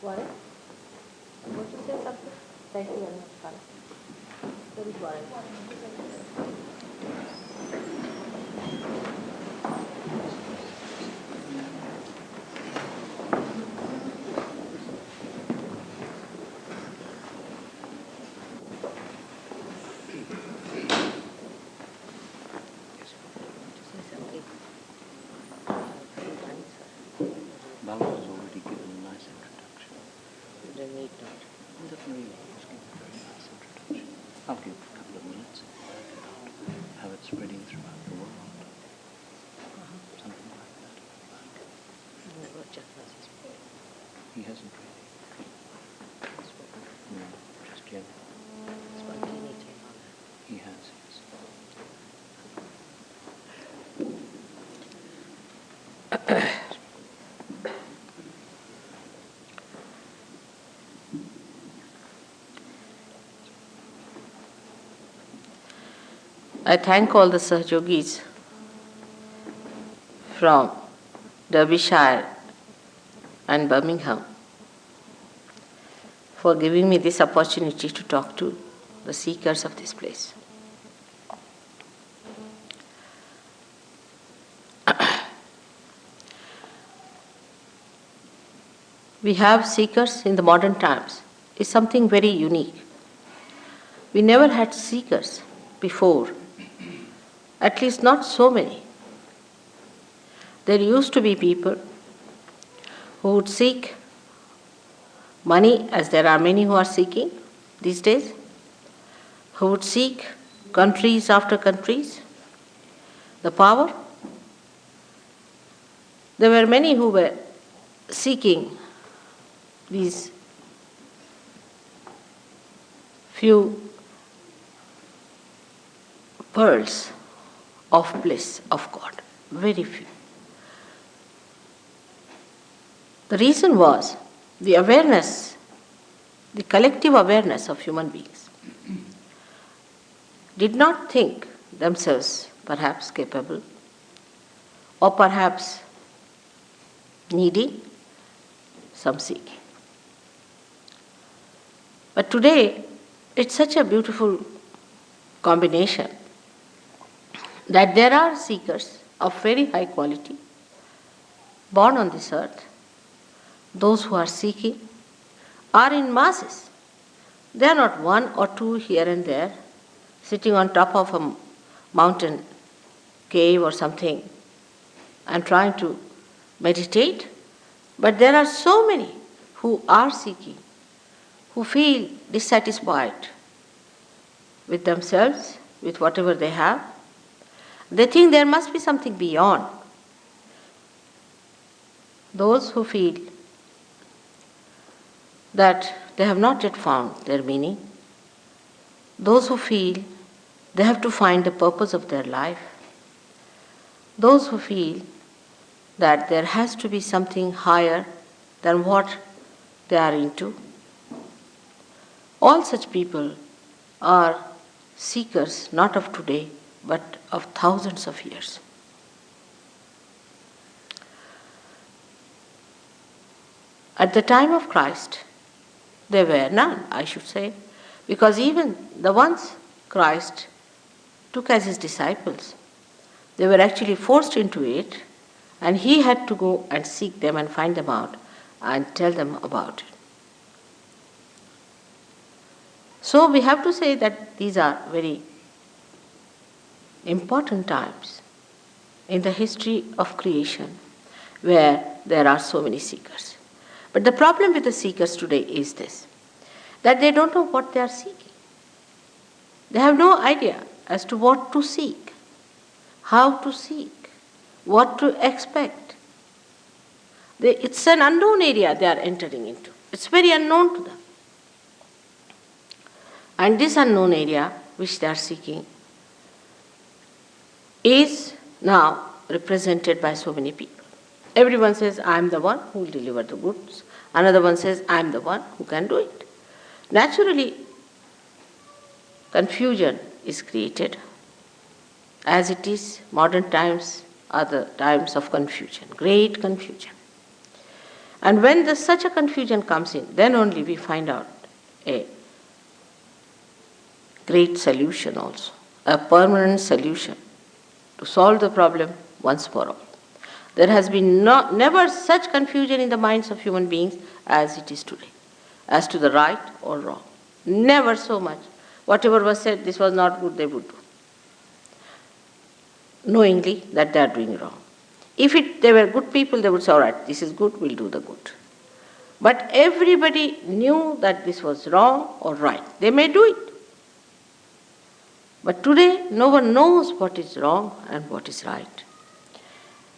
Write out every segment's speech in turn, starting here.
What? Want to say something? Thank you very much, Kala. Very worried. Bala has already given a nice introduction. They need not. He doesn't really. He's given a very nice introduction. I'll give it a couple of minutes and work it out. Have it spreading throughout the world. Something like that. He hasn't really. No, just general. He has, yes. I thank all the Sahajogis from Derbyshire and Birmingham for giving me this opportunity to talk to the seekers of this place. We have seekers in the modern times. It's something very unique. We never had seekers before, at least not so many. There used to be people who would seek money, as there are many who are seeking these days, who would seek countries after countries, the power. There were many who were seeking these few pearls of bliss of God, very few. The reason was the awareness, the collective awareness of human beings did not think themselves perhaps capable or perhaps needing some seeking. But today, it's such a beautiful combination that there are seekers of very high quality born on this earth. Those who are seeking are in masses. They are not one or two here and there, sitting on top of a mountain cave or something and trying to meditate. But there are so many who are seeking, who feel dissatisfied with themselves, with whatever they have. They think there must be something beyond. Those who feel that they have not yet found their meaning, those who feel they have to find the purpose of their life, those who feel that there has to be something higher than what they are into. All such people are seekers not of today, but of thousands of years. At the time of Christ, there were none, I should say, because even the ones Christ took as his disciples, they were actually forced into it, and he had to go and seek them and find them out and tell them about it. So we have to say that these are very important times in the history of creation where there are so many seekers. But the problem with the seekers today is this, that they don't know what they are seeking. They have no idea as to what to seek, how to seek, what to expect. It's an unknown area they are entering into. It's very unknown to them. And this unknown area which they are seeking is now represented by so many people. Everyone says, I am the one who will deliver the goods. Another one says, I am the one who can do it. Naturally, confusion is created. As it is, modern times are the times of confusion, great confusion. And when such a confusion comes in, then only we find out a great solution also, a permanent solution to solve the problem once for all. There has been never such confusion in the minds of human beings as it is today, as to the right or wrong. Never so much. Whatever was said, this was not good, they would do, knowingly that they are doing wrong. If they were good people, they would say, all right, this is good, we'll do the good. But everybody knew that this was wrong or right. They may do it. But today, no one knows what is wrong and what is right.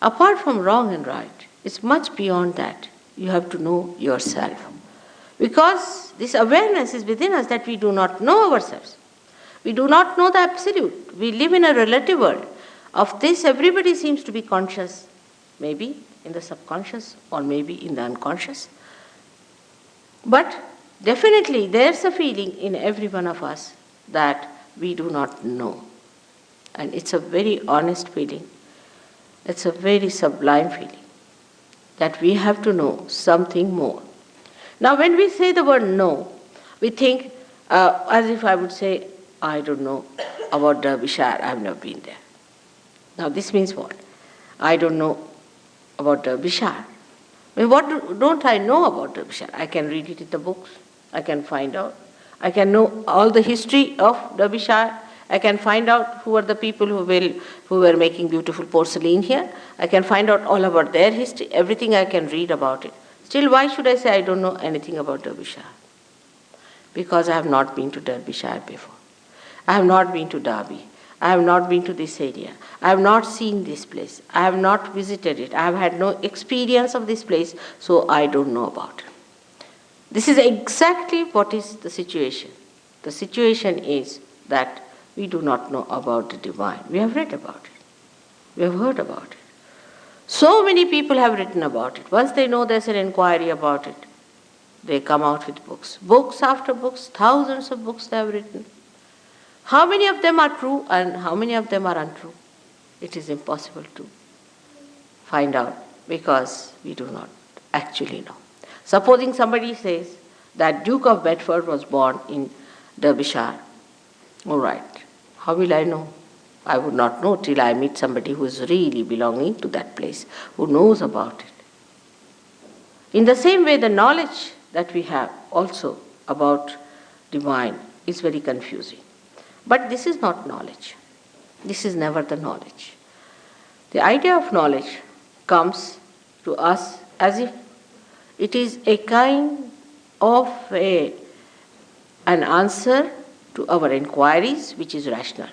Apart from wrong and right, it's much beyond that. You have to know yourself. Because this awareness is within us that we do not know ourselves. We do not know the absolute. We live in a relative world. Of this, everybody seems to be conscious, maybe in the subconscious or maybe in the unconscious. But definitely there's a feeling in every one of us that we do not know. And it's a very honest feeling. It's a very sublime feeling that we have to know something more. Now when we say the word know, we think as if I would say, I don't know about Derbyshire, I've never been there. Now this means what? I don't know about Derbyshire. I mean, what don't I know about Derbyshire? I can read it in the books. I can find out. I can know all the history of Derbyshire. I can find out who are the people who were making beautiful porcelain here. I can find out all about their history. Everything I can read about it. Still, why should I say I don't know anything about Derbyshire? Because I have not been to Derbyshire before. I have not been to Derby. I have not been to this area. I have not seen this place. I have not visited it. I have had no experience of this place, so I don't know about it. This is exactly what is the situation. The situation is that we do not know about the divine. We have read about it. We have heard about it. So many people have written about it. Once they know there's an inquiry about it, they come out with books. Books after books, thousands of books they have written. How many of them are true and how many of them are untrue? It is impossible to find out because we do not actually know. Supposing somebody says that Duke of Bedford was born in Derbyshire. All right, how will I know? I would not know till I meet somebody who is really belonging to that place, who knows about it. In the same way, the knowledge that we have also about divine is very confusing. But this is not knowledge. This is never the knowledge. The idea of knowledge comes to us as if it is a kind of an answer to our inquiries which is rational,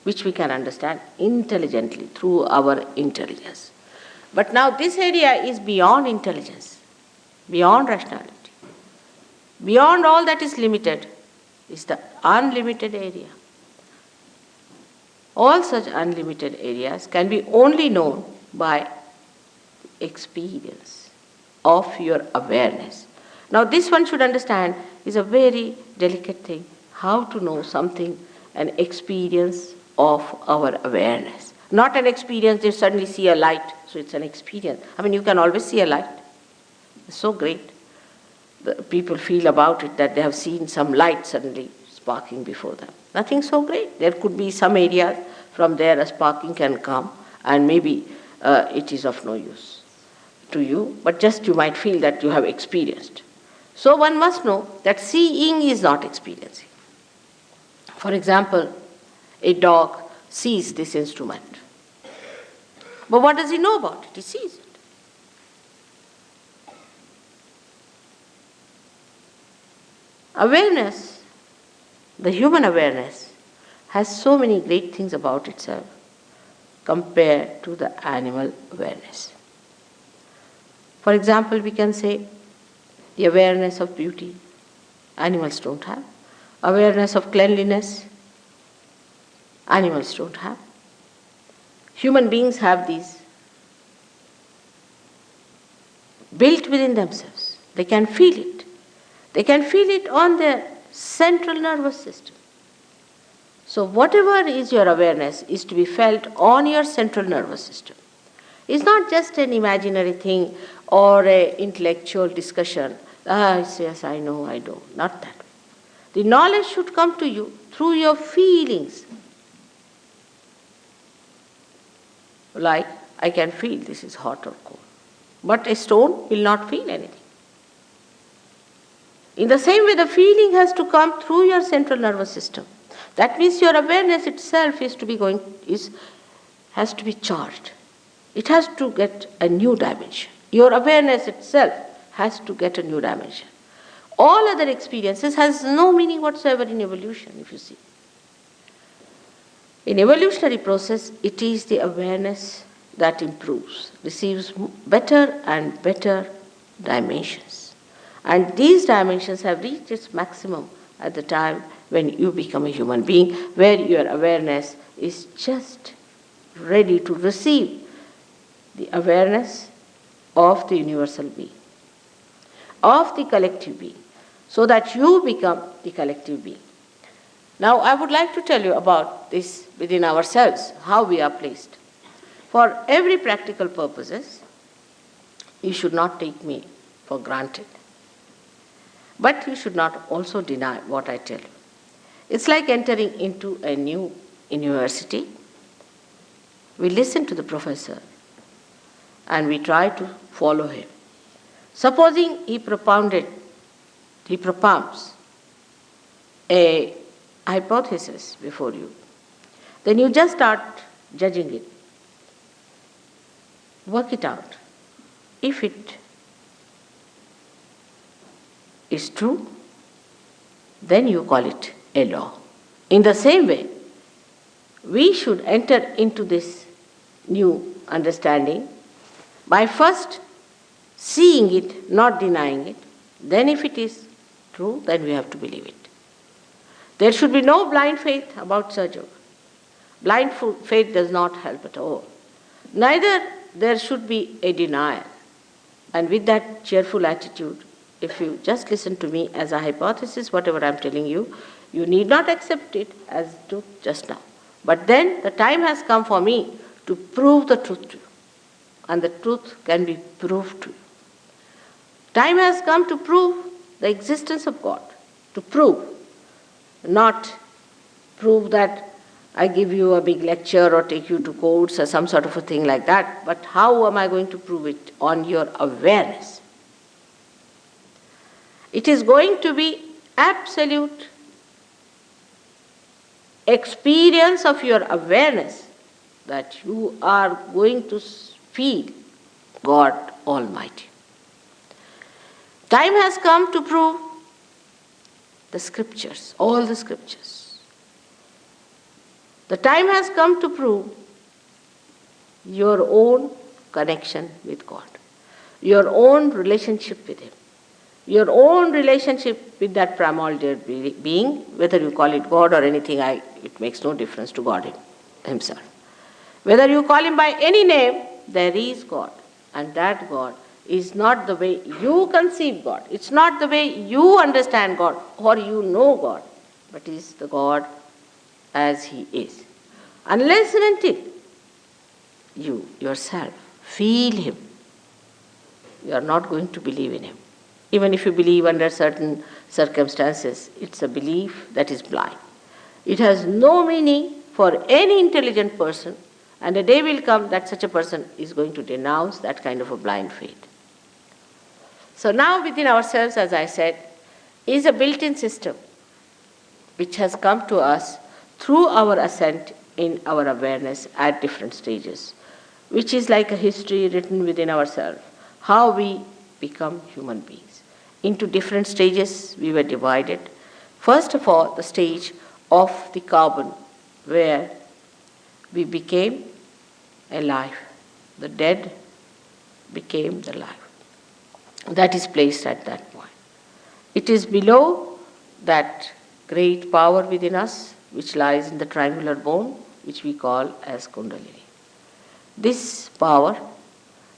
which we can understand intelligently through our intelligence. But now this area is beyond intelligence, beyond rationality. Beyond all that is limited is the unlimited area. All such unlimited areas can be only known by experience of your awareness. Now this one should understand is a very delicate thing, how to know something, an experience of our awareness. Not an experience you suddenly see a light, so it's an experience. I mean, you can always see a light. It's so great. The people feel about it that they have seen some light suddenly sparking before them. Nothing so great. There could be some areas from there a sparking can come and maybe it is of no use to you, but just you might feel that you have experienced. So one must know that seeing is not experiencing. For example, a dog sees this instrument. But what does he know about it? He sees it. Awareness, the human awareness, has so many great things about itself compared to the animal awareness. For example, we can say the awareness of beauty, animals don't have. Awareness of cleanliness, animals don't have. Human beings have these built within themselves. They can feel it. They can feel it on their central nervous system. So whatever is your awareness is to be felt on your central nervous system. It's not just an imaginary thing or a intellectual discussion. Ah, yes, I know, I know. Not that. The knowledge should come to you through your feelings. Like, I can feel this is hot or cold. But a stone will not feel anything. In the same way, the feeling has to come through your central nervous system. That means your awareness itself has to be charged. It has to get a new dimension. Your awareness itself has to get a new dimension. All other experiences has no meaning whatsoever in evolution, if you see. In evolutionary process, it is the awareness that improves, receives better and better dimensions. And these dimensions have reached its maximum at the time when you become a human being, where your awareness is just ready to receive the awareness of the universal being, of the collective being, so that you become the collective being. Now, I would like to tell you about this within ourselves, how we are placed. For every practical purposes, you should not take me for granted. But you should not also deny what I tell you. It's like entering into a new university. We listen to the professor and we try to follow him. Supposing he propounds a hypothesis before you, then you just start judging it. Work it out. If it is true, then you call it a law. In the same way, we should enter into this new understanding by first seeing it, not denying it. Then if it is true, then we have to believe it. There should be no blind faith about surgery. Blind faith does not help at all. Neither there should be a denial. And with that cheerful attitude, if you just listen to me as a hypothesis, whatever I'm telling you, you need not accept it as truth just now. But then the time has come for me to prove the truth to you. And the truth can be proved to you. Time has come to prove the existence of God. To prove. Not prove that I give you a big lecture or take you to courts or some sort of a thing like that. But how am I going to prove it? On your awareness. It is going to be absolute experience of your awareness that you are going to feel God Almighty. Time has come to prove the scriptures, all the scriptures. The time has come to prove your own connection with God, your own relationship with Him, your own relationship with that primordial being, whether you call it God or anything, it makes no difference to God Himself. Whether you call Him by any name, there is God. And that God is not the way you conceive God. It's not the way you understand God or you know God, but is the God as He is. Unless and until you yourself feel Him, you are not going to believe in Him. Even if you believe under certain circumstances, it's a belief that is blind. It has no meaning for any intelligent person, and a day will come that such a person is going to denounce that kind of a blind faith. So now within ourselves, as I said, is a built-in system which has come to us through our ascent in our awareness at different stages, which is like a history written within ourselves, how we become human beings. Into different stages we were divided. First of all, the stage of the carbon, where we became alive. The dead became the life. That is placed at that point. It is below that great power within us, which lies in the triangular bone, which we call as Kundalini. This power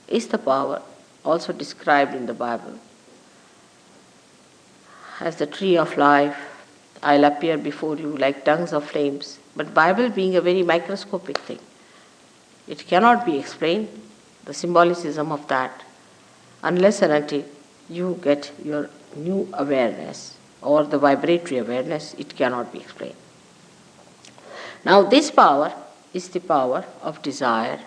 is the power also described in the Bible as the tree of life. I'll appear before you like tongues of flames. But Bible being a very microscopic thing, it cannot be explained, the symbolicism of that. unless and until you get your new awareness or the vibratory awareness, it cannot be explained. Now this power is the power of desire,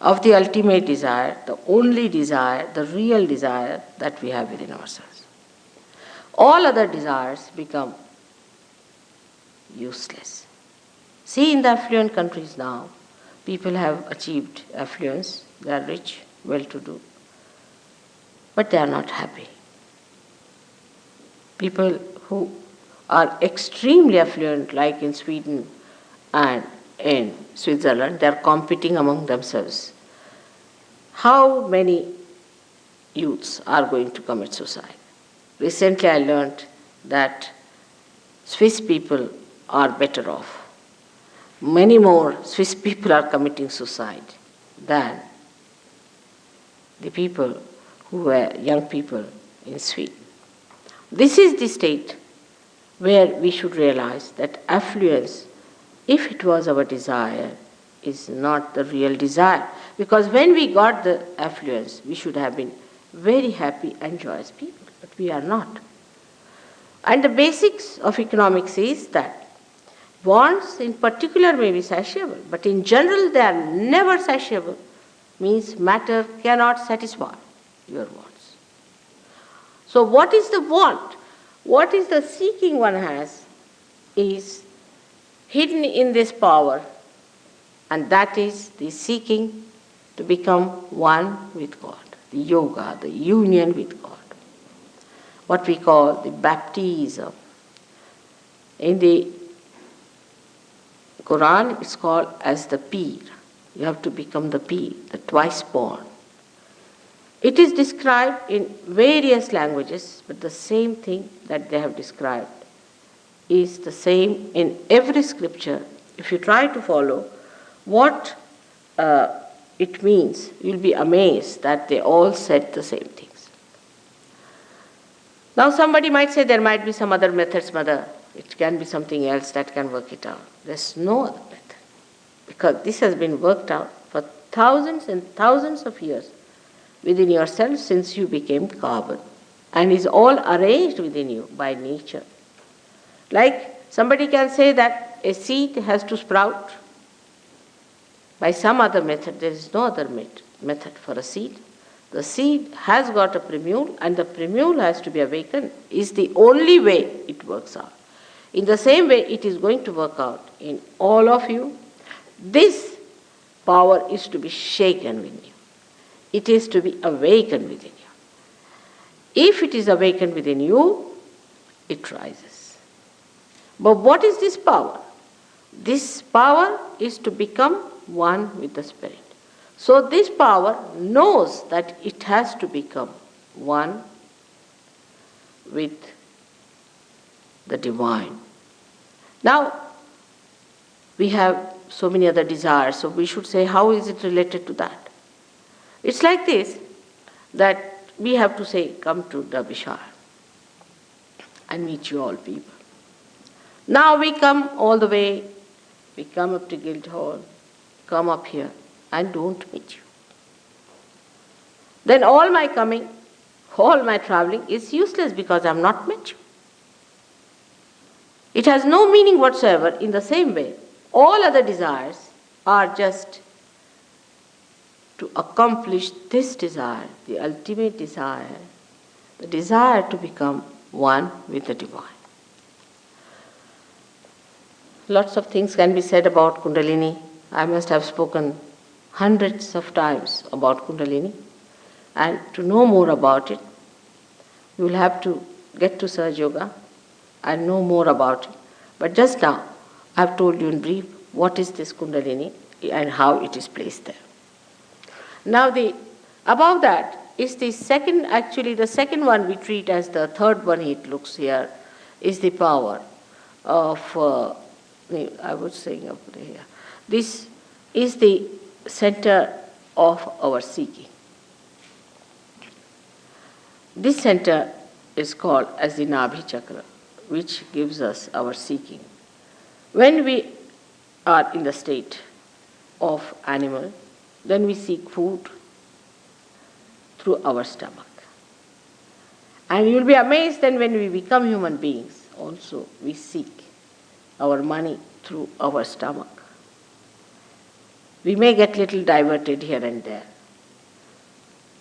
of the ultimate desire, the only desire, the real desire that we have within ourselves. All other desires become useless. See, in the affluent countries now, people have achieved affluence, they are rich, well-to-do, but they are not happy. People who are extremely affluent, like in Sweden and in Switzerland, they are competing among themselves. How many youths are going to commit suicide? Recently I learned that Swiss people are better off. Many more Swiss people are committing suicide than the people who were young people in Sweden. This is the state where we should realize that affluence, if it was our desire, is not the real desire. Because when we got the affluence, we should have been very happy and joyous people, but we are not. And the basics of economics is that wants in particular may be satiable, but in general they are never satiable, means matter cannot satisfy your wants. So what is the want? What is the seeking one has is hidden in this power, and that is the seeking to become one with God, the yoga, the union with God, what we call the baptism. In the Quran, it's called as the Peer. You have to become the Peer, the twice born. It is described in various languages, but the same thing that they have described is the same in every scripture. If you try to follow what it means, you'll be amazed that they all said the same things. Now somebody might say there might be some other methods, mother. It can be something else that can work it out. There's no other method, because this has been worked out for thousands and thousands of years within yourself since you became carbon, and is all arranged within you by nature. Like somebody can say that a seed has to sprout by some other method. There is no other method for a seed. The seed has got a primule, and the primule has to be awakened, is the only way it works out. In the same way, it is going to work out in all of you. This power is to be shaken within you. It is to be awakened within you. If it is awakened within you, it rises. But what is this power? This power is to become one with the Spirit. So this power knows that it has to become one with the divine. Now, we have so many other desires, so we should say, how is it related to that? It's like this, that we have to say, come to Derbyshire and meet you all people. Now we come all the way, we come up to Guildhall, come up here, and don't meet you. Then all my coming, all my traveling is useless because I have not met you. It has no meaning whatsoever. In the same way, all other desires are just to accomplish this desire, the ultimate desire, the desire to become one with the divine. Lots of things can be said about Kundalini. I must have spoken hundreds of times about Kundalini. And to know more about it, you will have to get to Saj Yoga and know more about it. But just now, I have told you in brief what is this Kundalini and how it is placed there. Now, above that is the second, actually the second one we treat as the third one, it looks here, is the power of, I was saying up here, this is the center of our seeking. This center is called as the Nabhi chakra, which gives us our seeking. When we are in the state of animal, then we seek food. through our stomach. And you'll be amazed then when we become human beings, also we seek our money through our stomach. We may get little diverted here and there.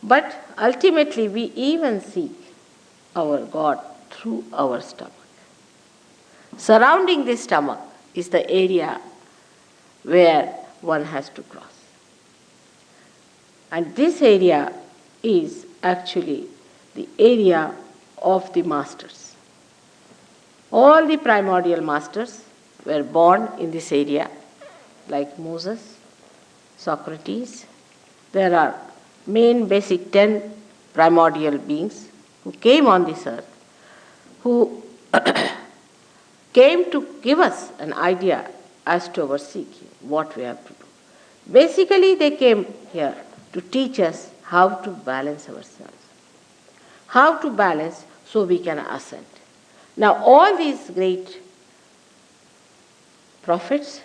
But ultimately we even seek our God through our stomach. Surrounding this stomach is the area where one has to cross. And this area is actually the area of the masters. All the primordial masters were born in this area, like Moses, Socrates. There are main basic 10 primordial beings who came on this earth, who came to give us an idea as to our seeking, what we have to do. Basically, they came here to teach us how to balance ourselves. How to balance so we can ascend. Now, all these great prophets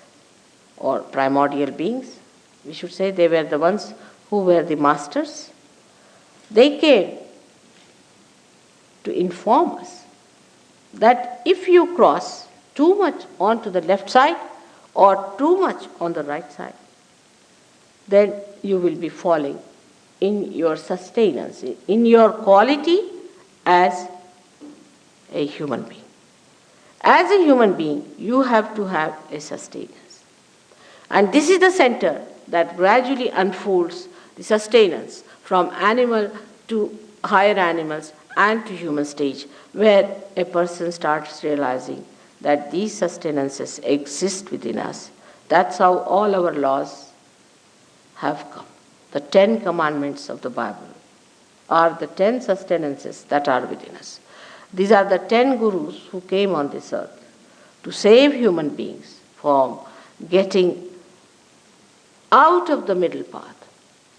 or primordial beings, we should say they were the ones who were the masters, they came to inform us that if you cross too much onto the left side or too much on the right side, then you will be falling in your sustenance, in your quality as a human being. As a human being, you have to have a sustenance. And this is the center that gradually unfolds the sustenance from animal to higher animals and to human stage, where a person starts realizing that these sustenances exist within us. That's how all our laws have come. The 10 commandments of the Bible are the 10 sustenances that are within us. These are the 10 gurus who came on this earth to save human beings from getting out of the middle path,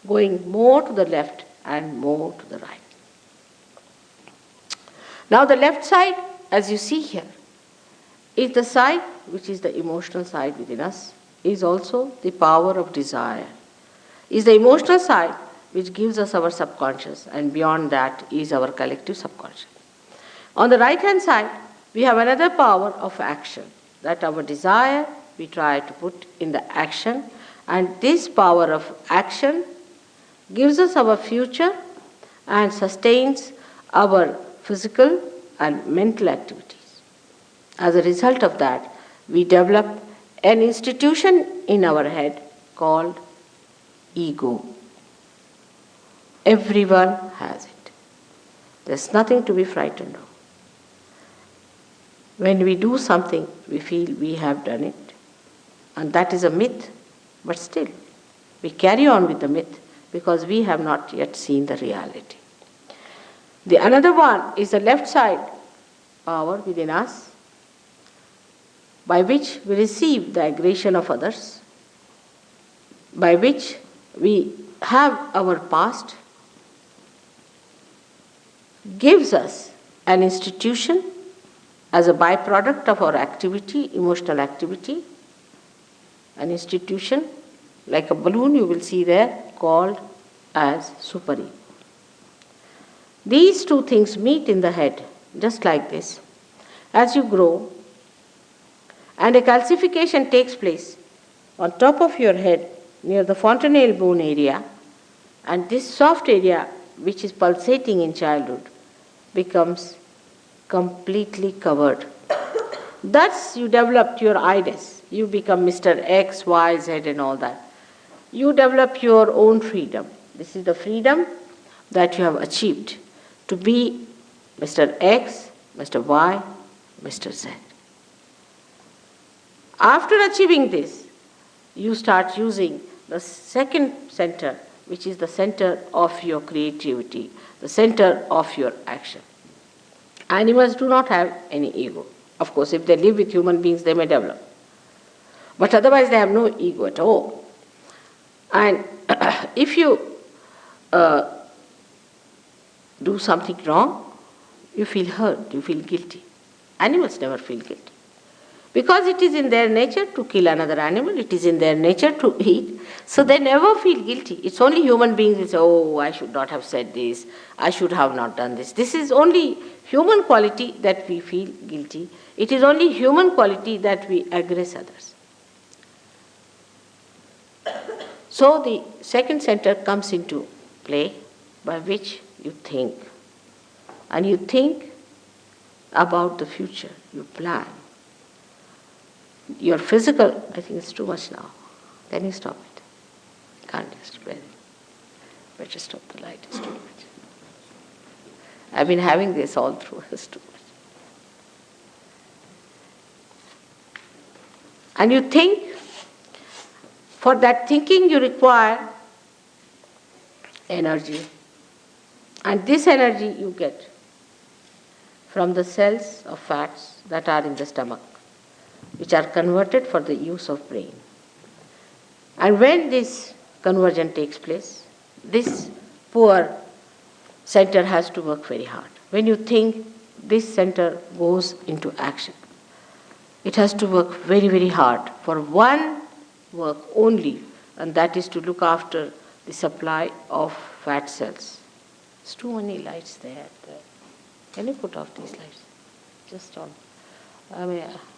going more to the left and more to the right. Now the left side, as you see here, is the side which is the emotional side within us, is also the power of desire, is the emotional side which gives us our subconscious, and beyond that is our collective subconscious. On the right hand side, we have another power of action, that our desire we try to put in the action, and this power of action gives us our future and sustains our physical and mental activities. As a result of that, we develop an institution in our head called ego. Everyone has it. There's nothing to be frightened of. When we do something, we feel we have done it. And that is a myth, but still, we carry on with the myth because we have not yet seen the reality. The another one is the left side power within us, by which we receive the aggression of others, by which we have our past, gives us an institution as a byproduct of our activity, emotional activity, an institution like a balloon you will see there called as super-ego. These two things meet in the head just like this. As you grow and a calcification takes place on top of your head near the fontanelle bone area, and this soft area which is pulsating in childhood becomes completely covered. Thus you developed your I-ness. You become Mr. X, Y, Z and all that. You develop your own freedom. This is the freedom that you have achieved to be Mr. X, Mr. Y, Mr. Z. After achieving this, you start using the second center, which is the center of your creativity, the center of your action. Animals do not have any ego. Of course, if they live with human beings, they may develop. But otherwise, they have no ego at all. And if you do something wrong, you feel hurt, you feel guilty. Animals never feel guilty. Because it is in their nature to kill another animal, it is in their nature to eat, so they never feel guilty. It's only human beings who say, oh, I should not have said this, I should have not done this. This is only human quality that we feel guilty. It is only human quality that we aggress others. So the second center comes into play, by which you think. And you think about the future, you plan. Your physical, I think it's too much now. Can you stop it? Can't just better stop the light, it's too much. I've been having this all through, it's too much. And you think, for that thinking you require energy. And this energy you get from the cells of fats that are in the stomach, which are converted for the use of brain. And when this conversion takes place, this poor center has to work very hard. When you think, this center goes into action. It has to work very, very hard for one work only, and that is to look after the supply of fat cells. There's too many lights there. Can you put off these lights? Just on.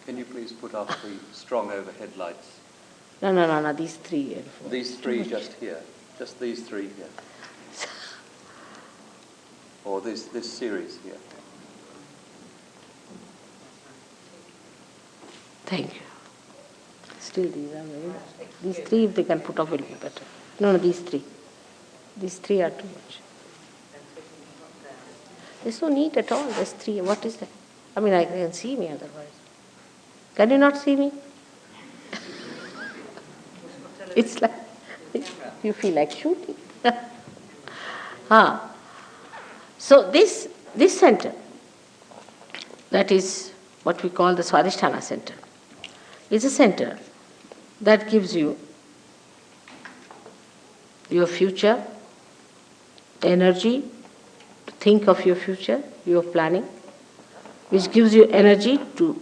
Can you please put off the strong overhead lights? No, these three and four. These three just here. Just these three here. Or this series here. Thank you. Still these are very nice. These three, if they can put off, will be better. No, these three. These three are too much. They're so neat at all, there's three. What is that? I can see me otherwise. Can you not see me? It's like, you feel like shooting. So this center, that is what we call the Svadhisthana center, is a center that gives you your future, energy, to think of your future, your planning, which gives you energy to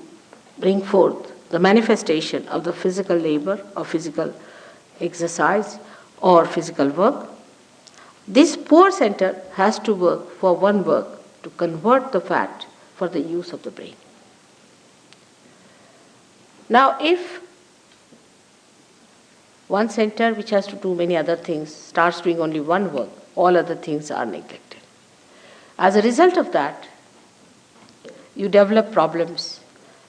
bring forth the manifestation of the physical labor or physical exercise or physical work. This poor center has to work for one work, to convert the fat for the use of the brain. Now, if one center which has to do many other things starts doing only one work, all other things are neglected. As a result of that, you develop problems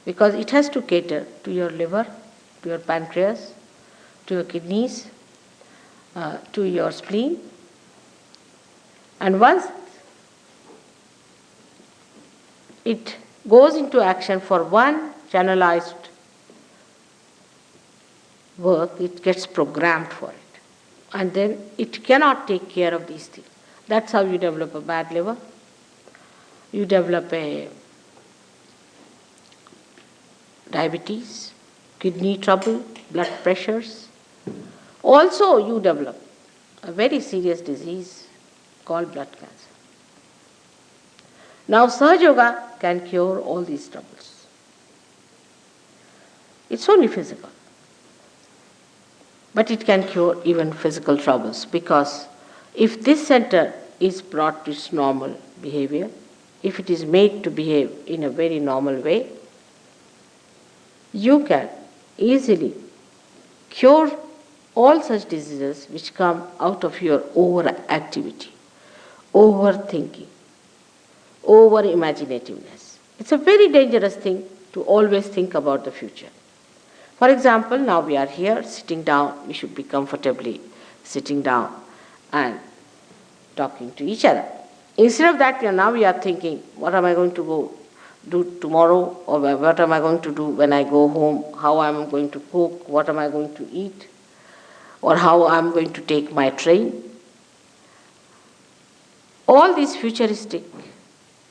because it has to cater to your liver, to your pancreas, to your kidneys, to your spleen. And once it goes into action for one channelized work, it gets programmed for it. And then it cannot take care of these things. That's how you develop a bad liver. You develop a diabetes, kidney trouble, blood pressures. Also, you develop a very serious disease called blood cancer. Now, Sahaja Yoga can cure all these troubles. It's only physical. But it can cure even physical troubles, because if this center is brought to its normal behavior, if it is made to behave in a very normal way, you can easily cure all such diseases which come out of your overactivity, overthinking, over-imaginativeness. It's a very dangerous thing to always think about the future. For example, now we are here sitting down, we should be comfortably sitting down and talking to each other. Instead of that, now we are thinking, what am I going to go do tomorrow, or what am I going to do when I go home, how am I going to cook, what am I going to eat, or how I am going to take my train. All these futuristic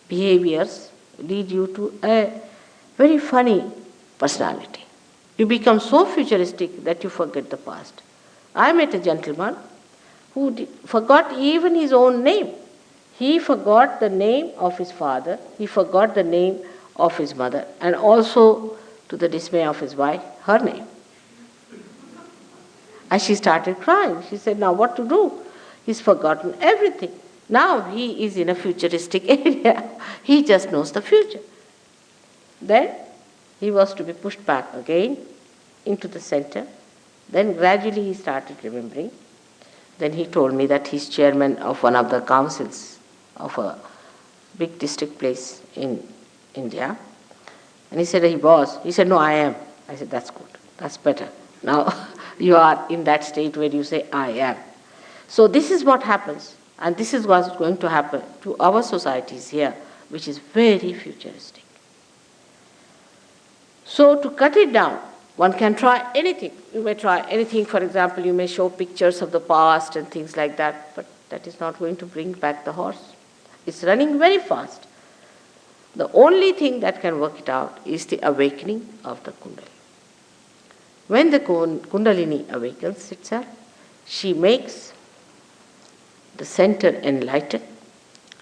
behaviors lead you to a very funny personality. You become so futuristic that you forget the past. I met a gentleman who forgot even his own name. He forgot the name of his father, he forgot the name of his mother, and also to the dismay of his wife, her name. And she started crying. She said, now what to do? He's forgotten everything. Now he is in a futuristic area. He just knows the future. Then he was to be pushed back again into the center. Then gradually he started remembering. Then he told me that he's chairman of one of the councils of a big district place in India. And he said he was. He said, no, I am. I said, that's good. That's better. Now you are in that state where you say, I am. So this is what happens. And this is what's going to happen to our societies here, which is very futuristic. So to cut it down, one can try anything. You may try anything. For example, you may show pictures of the past and things like that, but that is not going to bring back the horse. It's running very fast. The only thing that can work it out is the awakening of the Kundalini. When the Kundalini awakens itself, she makes the center enlighten,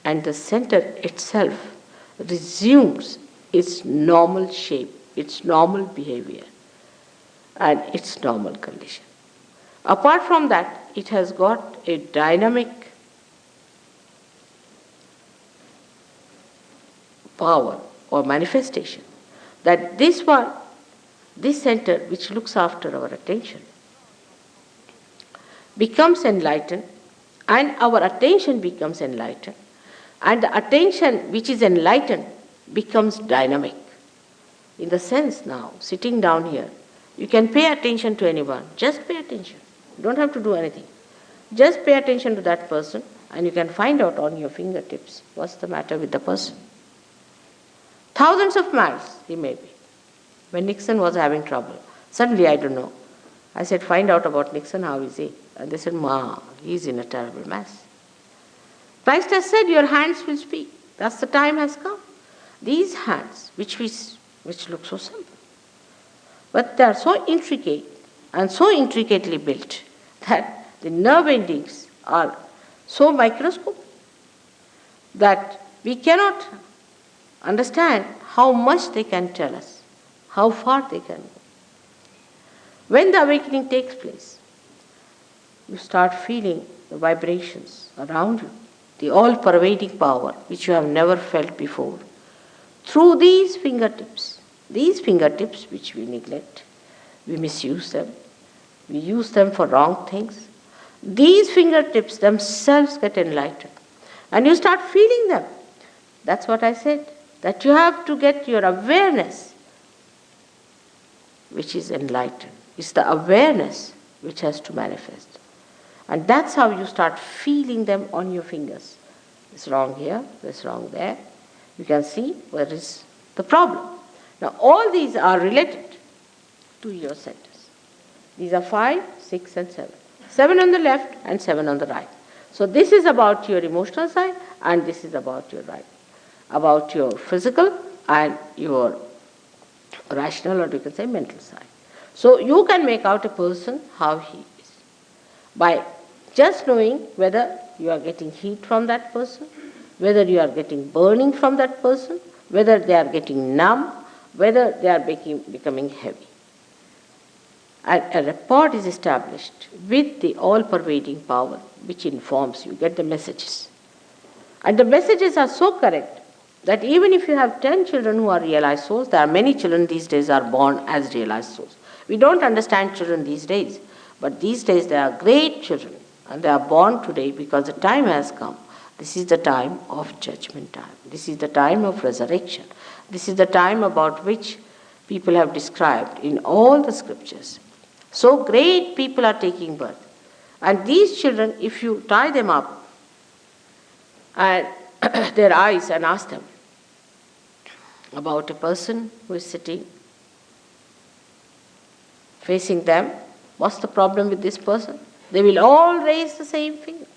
and the center itself resumes its normal shape, its normal behavior, and its normal condition. Apart from that, it has got a dynamic power or manifestation that this center which looks after our attention becomes enlightened, and our attention becomes enlightened, and the attention which is enlightened becomes dynamic. In the sense now, sitting down here, you can pay attention to anyone. Just pay attention. You don't have to do anything. Just pay attention to that person, and you can find out on your fingertips what's the matter with the person. Thousands of miles he may be. When Nixon was having trouble, suddenly, I don't know, I said, find out about Nixon, how is he? And they said, he's in a terrible mess. Christ has said, your hands will speak. That's the time has come. These hands, which look so simple, but they are so intricate and so intricately built that the nerve endings are so microscopic that we cannot understand how much they can tell us, how far they can go. When the awakening takes place, you start feeling the vibrations around you, the all-pervading power which you have never felt before. Through these fingertips which we neglect, we misuse them, we use them for wrong things. These fingertips themselves get enlightened, and you start feeling them. That's what I said, that you have to get your awareness which is enlightened. It's the awareness which has to manifest. And that's how you start feeling them on your fingers. It's wrong here, it's wrong there. You can see where is the problem. Now all these are related to your centers. These are 5, 6 and 7. 7 on the left and 7 on the right. So this is about your emotional side, and this is about your right. About your physical and your rational, or you can say mental side. So you can make out a person how he is by just knowing whether you are getting heat from that person, whether you are getting burning from that person, whether they are getting numb, whether they are becoming heavy. And a rapport is established with the all-pervading power which informs you, get the messages. And the messages are so correct that even if you have 10 children who are realized souls, there are many children these days are born as realized souls. We don't understand children these days, but these days they are great children, and they are born today because the time has come. This is the time of judgment time. This is the time of resurrection. This is the time about which people have described in all the scriptures. So great people are taking birth. And these children, if you tie them up and their eyes and ask them about a person who is sitting facing them, what's the problem with this person? They will all raise the same finger.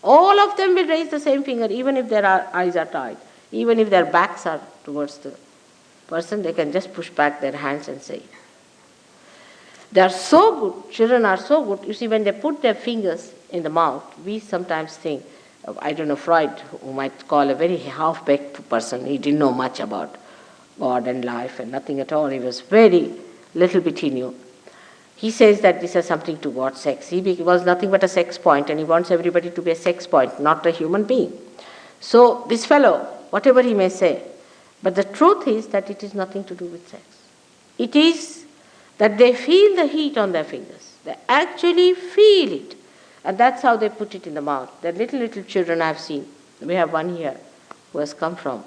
All of them will raise the same finger, even if their eyes are tied. Even if their backs are towards the person, they can just push back their hands and say. They are so good, children are so good. You see, when they put their fingers in the mouth, we sometimes think, I don't know, Freud, who might call a very half-baked person, he didn't know much about God and life and nothing at all. He was very little bit he knew. He says that this has something to God, sex. He was nothing but a sex point, and he wants everybody to be a sex point, not a human being. So this fellow, whatever he may say, but the truth is that it is nothing to do with sex. It is that they feel the heat on their fingers. They actually feel it. And that's how they put it in the mouth. The little children I've seen. We have one here who has come from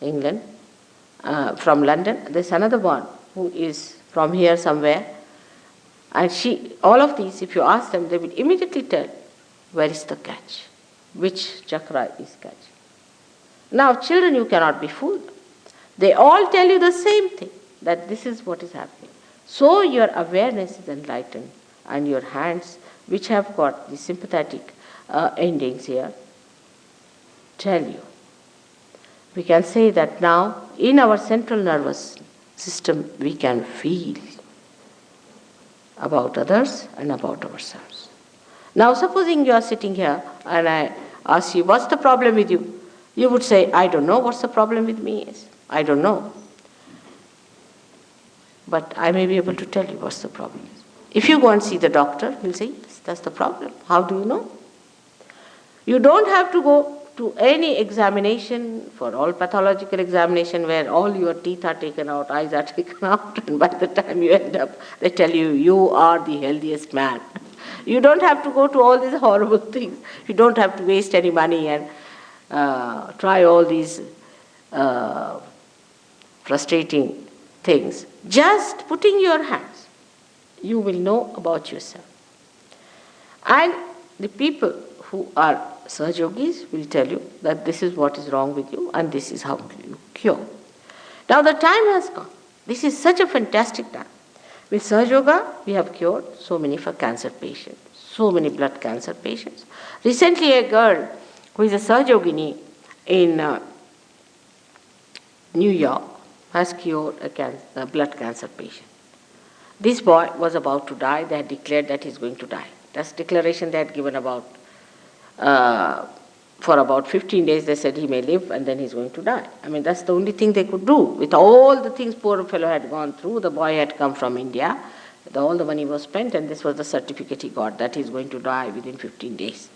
England, from London. There's another one who is from here somewhere. And all of these, if you ask them, they will immediately tell, where is the catch? Which chakra is catch? Now, children, you cannot be fooled. They all tell you the same thing, that this is what is happening. So your awareness is enlightened, and your hands, which have got the sympathetic endings here, tell you. We can say that now, in our central nervous system, we can feel about others and about ourselves. Now, supposing you are sitting here and I ask you, what's the problem with you? You would say, I don't know what's the problem with me is. I don't know. But I may be able to tell you what's the problem is. If you go and see the doctor, he'll say, yes, that's the problem. How do you know? You don't have to go to any examination, for all pathological examination where all your teeth are taken out, eyes are taken out, and by the time you end up, they tell you, you are the healthiest man. You don't have to go to all these horrible things. You don't have to waste any money and try all these frustrating things. Just putting your hands, you will know about yourself. And the people who are Sahaj Yogis will tell you that this is what is wrong with you and this is how you cure. Now the time has come. This is such a fantastic time. With Sahaj Yoga, we have cured so many for cancer patients, so many blood cancer patients. Recently a girl who is a Sahaj Yogini in New York has cured a blood cancer patient. This boy was about to die. They had declared that he's going to die. That's declaration they had given about for about 15 days. They said he may live and then he's going to die. I mean, that's the only thing they could do. With all the things poor fellow had gone through, the boy had come from India, all the money was spent, and this was the certificate he got that he's going to die within 15 days.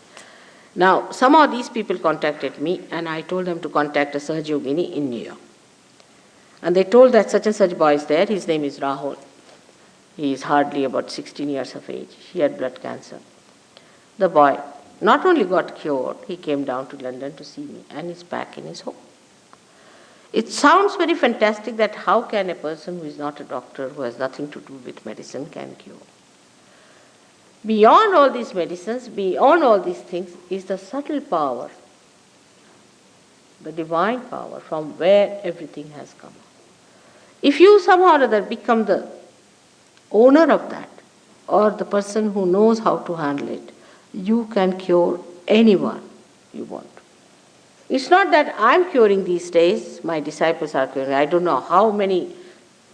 Now, somehow these people contacted me, and I told them to contact a Sahaj Yogini in New York. And they told that such and such boy is there. His name is Rahul. He is hardly about 16 years of age. He had blood cancer. The boy not only got cured, he came down to London to see me, and is back in his home. It sounds very fantastic that how can a person who is not a doctor, who has nothing to do with medicine, can cure. Beyond all these medicines, beyond all these things, is the subtle power, the divine power from where everything has come. If you somehow or other become the owner of that, or the person who knows how to handle it, you can cure anyone you want. It's not that I'm curing these days, my disciples are curing. I don't know how many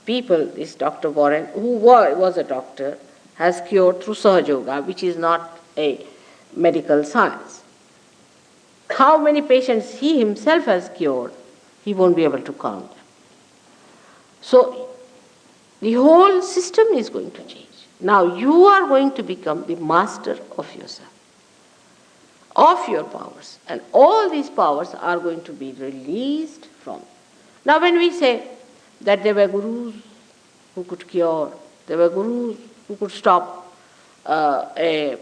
people this Dr. Warren, who was a doctor, has cured through Sahaj Yoga, which is not a medical science. How many patients he himself has cured, he won't be able to count them. So the whole system is going to change. Now you are going to become the master of yourself, of your powers. And all these powers are going to be released from you. Now when we say that there were gurus who could cure, there were gurus who could stop a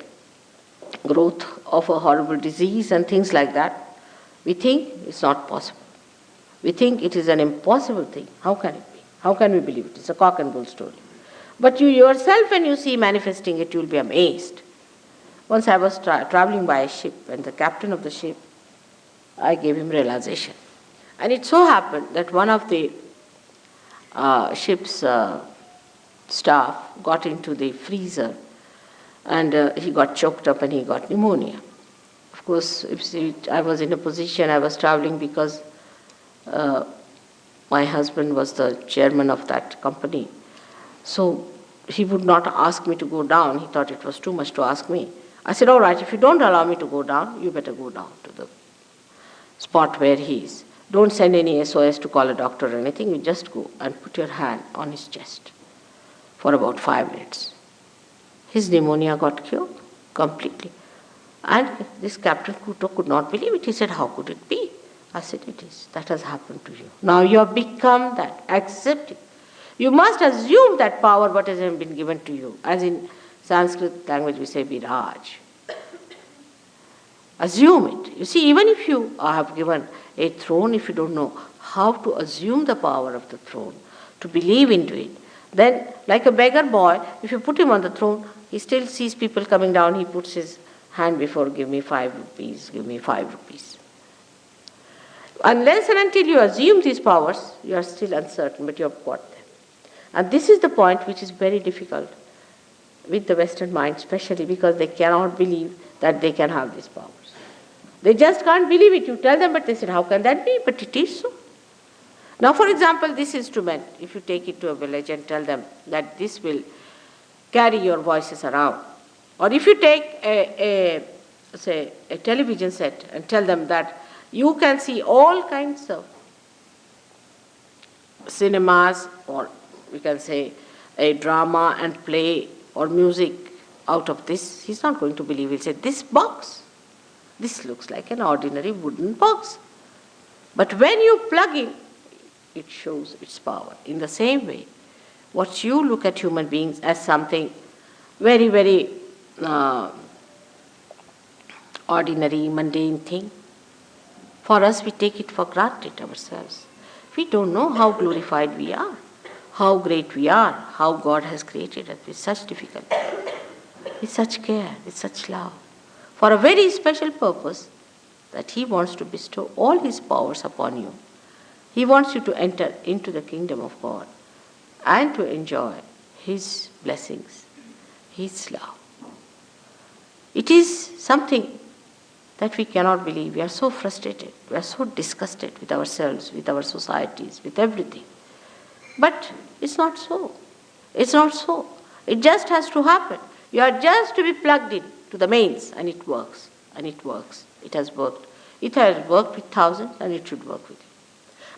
growth of a horrible disease and things like that, we think it's not possible. We think it is an impossible thing. How can it be? How can we believe it? It's a cock and bull story. But you yourself, when you see manifesting it, you'll be amazed. Once I was traveling by a ship, and the captain of the ship, I gave him realization. And it so happened that one of the ship's staff got into the freezer, and he got choked up and he got pneumonia. Of course, I was in a position, I was traveling because my husband was the chairman of that company. So he would not ask me to go down. He thought it was too much to ask me. I said, all right, if you don't allow me to go down, you better go down to the spot where he is. Don't send any SOS to call a doctor or anything. You just go and put your hand on his chest for about 5 minutes. His pneumonia got cured completely. And this Captain Kuto could not believe it. He said, how could it be? I said, it is. That has happened to you. Now you have become that. Accept it. You must assume that power what has been given to you. As in Sanskrit language we say Viraj. Assume it. You see, even if you have given a throne, if you don't know how to assume the power of the throne, to believe into it, then like a beggar boy, if you put him on the throne, he still sees people coming down, he puts his hand before, give me 5 rupees, give me 5 rupees. Unless and until you assume these powers, you are still uncertain, but you have got them. And this is the point which is very difficult with the Western mind, especially because they cannot believe that they can have these powers. They just can't believe it. You tell them, but they said, how can that be? But it is so. Now, for example, this instrument, if you take it to a village and tell them that this will carry your voices around, or if you take a television set and tell them that you can see all kinds of cinemas, or we can say a drama and play or music out of this, he's not going to believe. He'll say, this box, this looks like an ordinary wooden box. But when you plug in, it shows its power. In the same way, what you look at human beings as something very, very ordinary, mundane thing, for us we take it for granted ourselves. We don't know how glorified we are, how great we are, how God has created us with such difficulty, with such care, with such love, for a very special purpose, that He wants to bestow all His powers upon you. He wants you to enter into the kingdom of God and to enjoy His blessings, His love. It is something that we cannot believe. We are so frustrated, we are so disgusted with ourselves, with our societies, with everything. But it's not so. It's not so. It just has to happen. You are just to be plugged in to the mains, and it works, and it works. It has worked. It has worked with thousands, and it should work with you.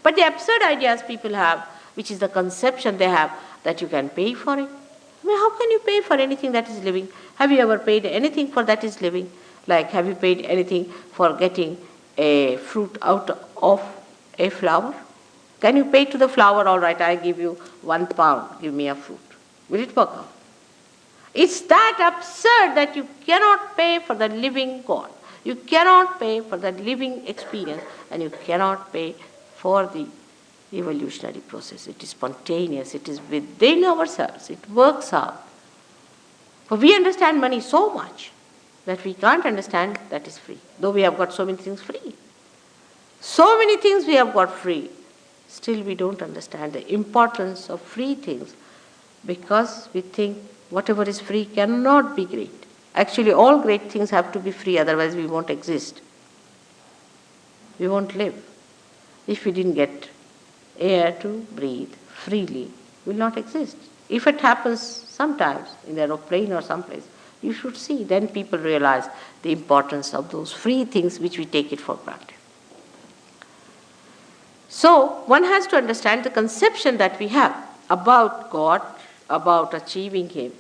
But the absurd ideas people have, which is the conception they have, that you can pay for it. I mean, how can you pay for anything that is living? Have you ever paid anything for that is living? Like, have you paid anything for getting a fruit out of a flower? Can you pay to the flower, all right, I give you £1, give me a fruit. Will it work out? It's that absurd that you cannot pay for the living God. You cannot pay for the living experience, and you cannot pay for the evolutionary process. It is spontaneous. It is within ourselves. It works out. For we understand money so much that we can't understand that is free, though we have got so many things free. So many things we have got free. Still we don't understand the importance of free things, because we think whatever is free cannot be great. Actually, all great things have to be free, otherwise we won't exist. We won't live. If we didn't get air to breathe freely, we will not exist. If it happens sometimes in the aeroplane or someplace, you should see. Then people realize the importance of those free things which we take it for granted. So, one has to understand the conception that we have about God, about achieving Him,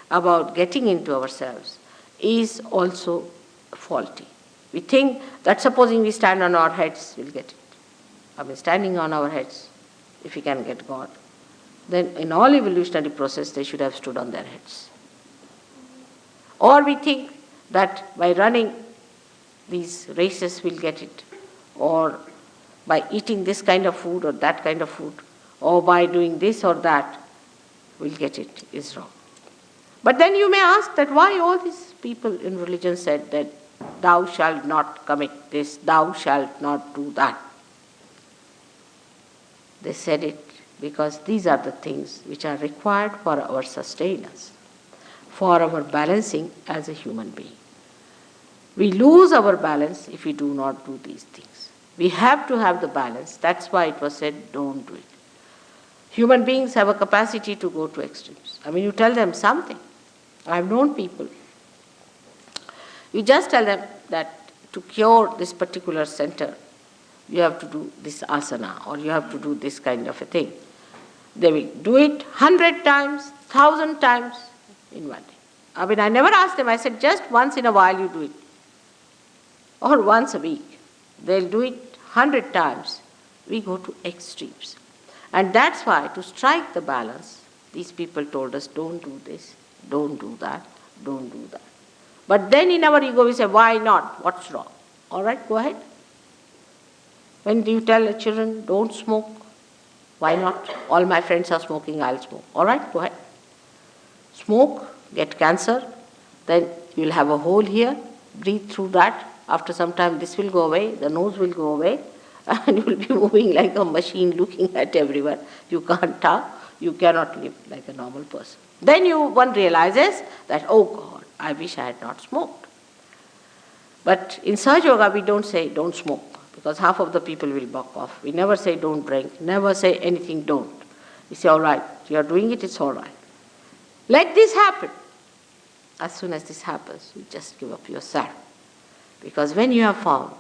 about getting into ourselves, is also faulty. We think that supposing we stand on our heads, we'll get it. I mean, standing on our heads, if we can get God, then in all evolutionary process, they should have stood on their heads. Or we think that by running these races, we'll get it. Or by eating this kind of food or that kind of food, or by doing this or that, we'll get it, is wrong. But then you may ask that why all these people in religion said that thou shalt not commit this, thou shalt not do that. They said it because these are the things which are required for our sustenance, for our balancing as a human being. We lose our balance if we do not do these things. We have to have the balance. That's why it was said, don't do it. Human beings have a capacity to go to extremes. I mean, you tell them something. I've known people. You just tell them that to cure this particular center, you have to do this asana, or you have to do this kind of a thing. They will do it 100 times, 1,000 times in one day. I mean, I never asked them, I said, just once in a while you do it. Or once a week. They'll do it 100 times. We go to extremes. And that's why, to strike the balance, these people told us, don't do this, don't do that, don't do that. But then in our ego we say, why not? What's wrong? All right, go ahead. When do you tell the children, don't smoke? Why not? All my friends are smoking, I'll smoke. All right, go ahead. Smoke, get cancer, then you'll have a hole here, breathe through that. After some time this will go away, the nose will go away, and you will be moving like a machine looking at everywhere. You can't talk, you cannot live like a normal person. Then one realizes that, oh God, I wish I had not smoked. But in Sahaja Yoga we don't say don't smoke, because half of the people will buck off. We never say don't drink, never say anything don't. We say, all right, you are doing it, it's all right. Let this happen. As soon as this happens, you just give up yourself. Because when you have found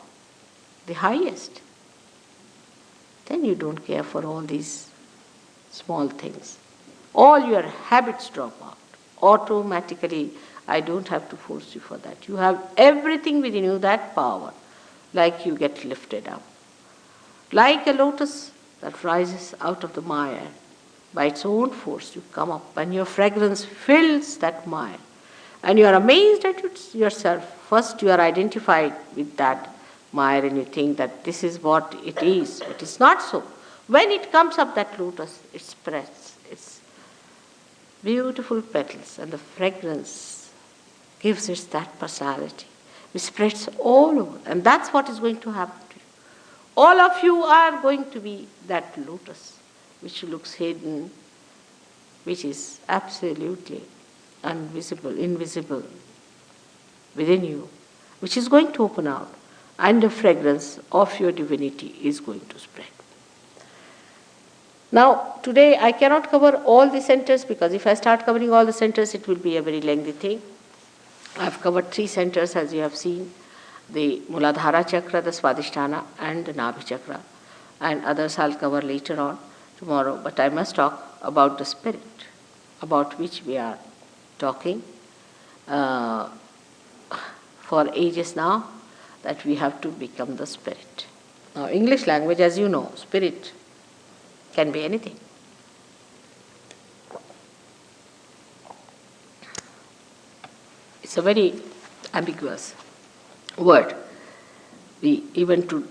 the highest, then you don't care for all these small things. All your habits drop out. Automatically, I don't have to force you for that. You have everything within you, that power, like you get lifted up. Like a lotus that rises out of the mire, by its own force you come up, and your fragrance fills that mire. And you are amazed at yourself. First you are identified with that mire and you think that this is what it is, but it's not so. When it comes up, that lotus, it spreads its beautiful petals, and the fragrance gives it that personality. It spreads all over, and that's what is going to happen to you. All of you are going to be that lotus, which looks hidden, which is absolutely invisible within you, which is going to open out, and the fragrance of your divinity is going to spread. Now, today I cannot cover all the centers, because if I start covering all the centers, it will be a very lengthy thing. I have covered 3 centers, as you have seen, the Muladhara chakra, the Swadhisthana, and the Nabhi chakra. And others I'll cover later on, tomorrow. But I must talk about the spirit, about which we are talking for ages now, that we have to become the spirit. Now, English language, as you know, spirit can be anything. It's a very ambiguous word. Even to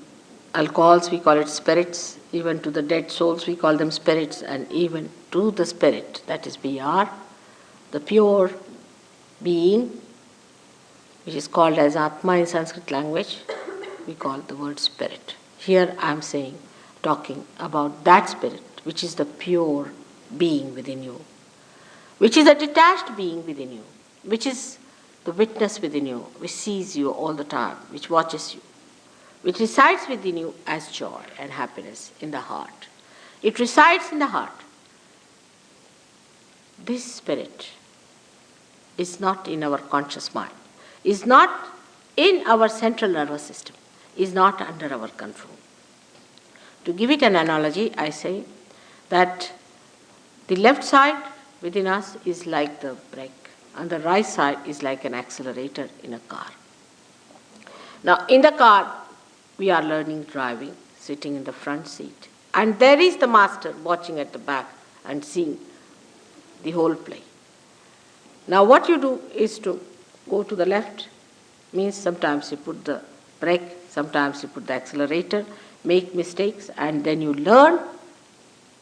alcohols we call it spirits, even to the dead souls we call them spirits, and even to the spirit, that is BR, the pure being, which is called as Atma in Sanskrit language, we call the word spirit. Here I am talking about that spirit, which is the pure being within you, which is a detached being within you, which is the witness within you, which sees you all the time, which watches you, which resides within you as joy and happiness in the heart. It resides in the heart. This spirit is not in our conscious mind, is not in our central nervous system, is not under our control. To give it an analogy, I say that the left side within us is like the brake, and the right side is like an accelerator in a car. Now, in the car, we are learning driving, sitting in the front seat, and there is the master watching at the back and seeing the whole play. Now, what you do is to go to the left, means sometimes you put the brake, sometimes you put the accelerator, make mistakes, and then you learn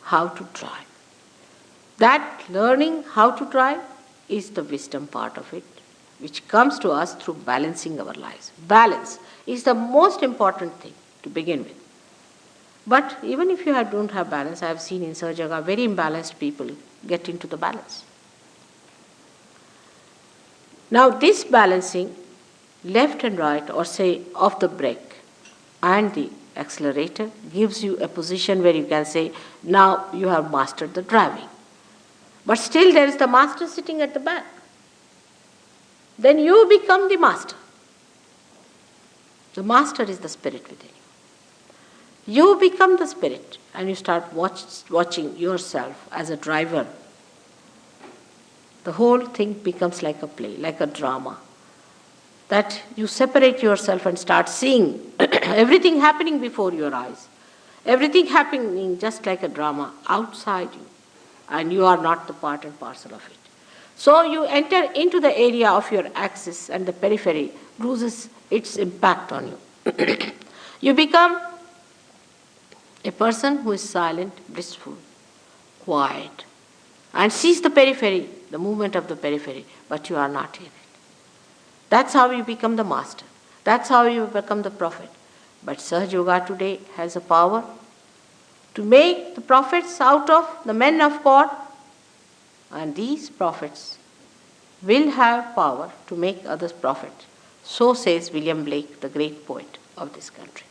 how to drive. That learning how to drive is the wisdom part of it, which comes to us through balancing our lives. Balance is the most important thing to begin with. But even if you don't have balance, I have seen in Sahaja very imbalanced people get into the balance. Now this balancing, left and right, or say of the brake and the accelerator, gives you a position where you can say, now you have mastered the driving. But still there is the master sitting at the back. Then you become the master. The master is the spirit within you. You become the spirit and you start watching yourself as a driver. The whole thing becomes like a play, like a drama. That you separate yourself and start seeing everything happening before your eyes. Everything happening just like a drama outside you. And you are not the part and parcel of it. So you enter into the area of your axis and the periphery loses its impact on you. You become a person who is silent, blissful, quiet, and sees the periphery, the movement of the periphery, but you are not in it. That's how you become the master. That's how you become the prophet. But Sahaja Yoga today has a power to make the prophets out of the men of God, and these prophets will have power to make others prophets. So says William Blake, the great poet of this country.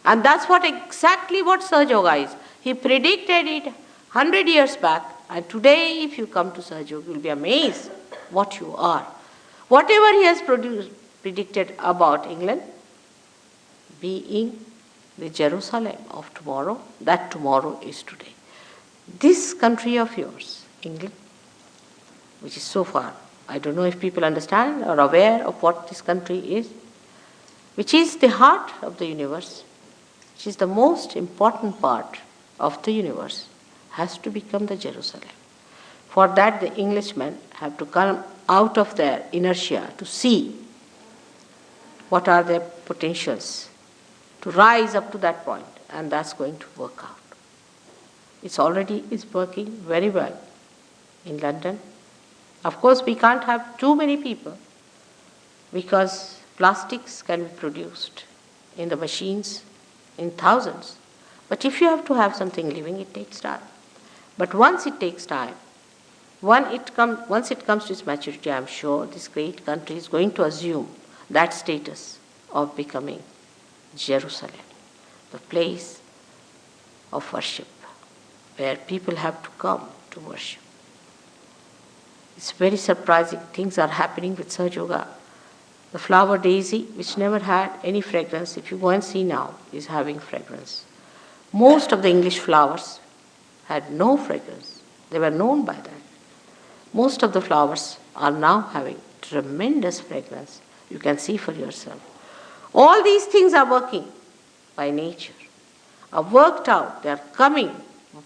And that's exactly what Sahaja Yoga is. He predicted it 100 years back, and today if you come to Sahaja Yoga, you will be amazed what you are. Whatever he has predicted about England being the Jerusalem of tomorrow, that tomorrow is today. This country of yours, England, which is so far, I don't know if people understand or aware of what this country is, which is the heart of the universe, which is the most important part of the universe, has to become the Jerusalem. For that, the Englishmen have to come out of their inertia to see what are their potentials, to rise up to that point, and that's going to work out. It's working very well in London. Of course, we can't have too many people because plastics can be produced in the machines in thousands. But if you have to have something living, it takes time. But once it takes time, once it comes to its maturity, I'm sure this great country is going to assume that status of becoming Jerusalem, the place of worship, where people have to come to worship. It's very surprising. Things are happening with Sahaja Yoga. The flower daisy, which never had any fragrance, if you go and see now, is having fragrance. Most of the English flowers had no fragrance. They were known by that. Most of the flowers are now having tremendous fragrance. You can see for yourself. All these things are working by nature, are worked out, they are coming.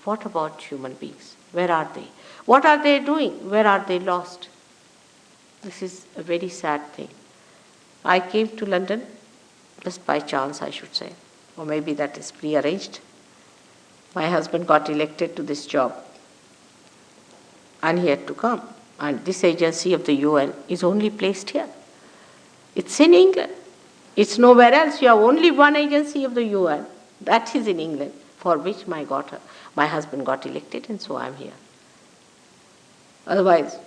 What about human beings? Where are they? What are they doing? Where are they lost? This is a very sad thing. I came to London just by chance, I should say, or maybe that is prearranged. My husband got elected to this job, and he had to come. And this agency of the UN is only placed here. It's in England. It's nowhere else. You have only one agency of the UN. That is in England, for which my husband got elected, and so I'm here. Otherwise,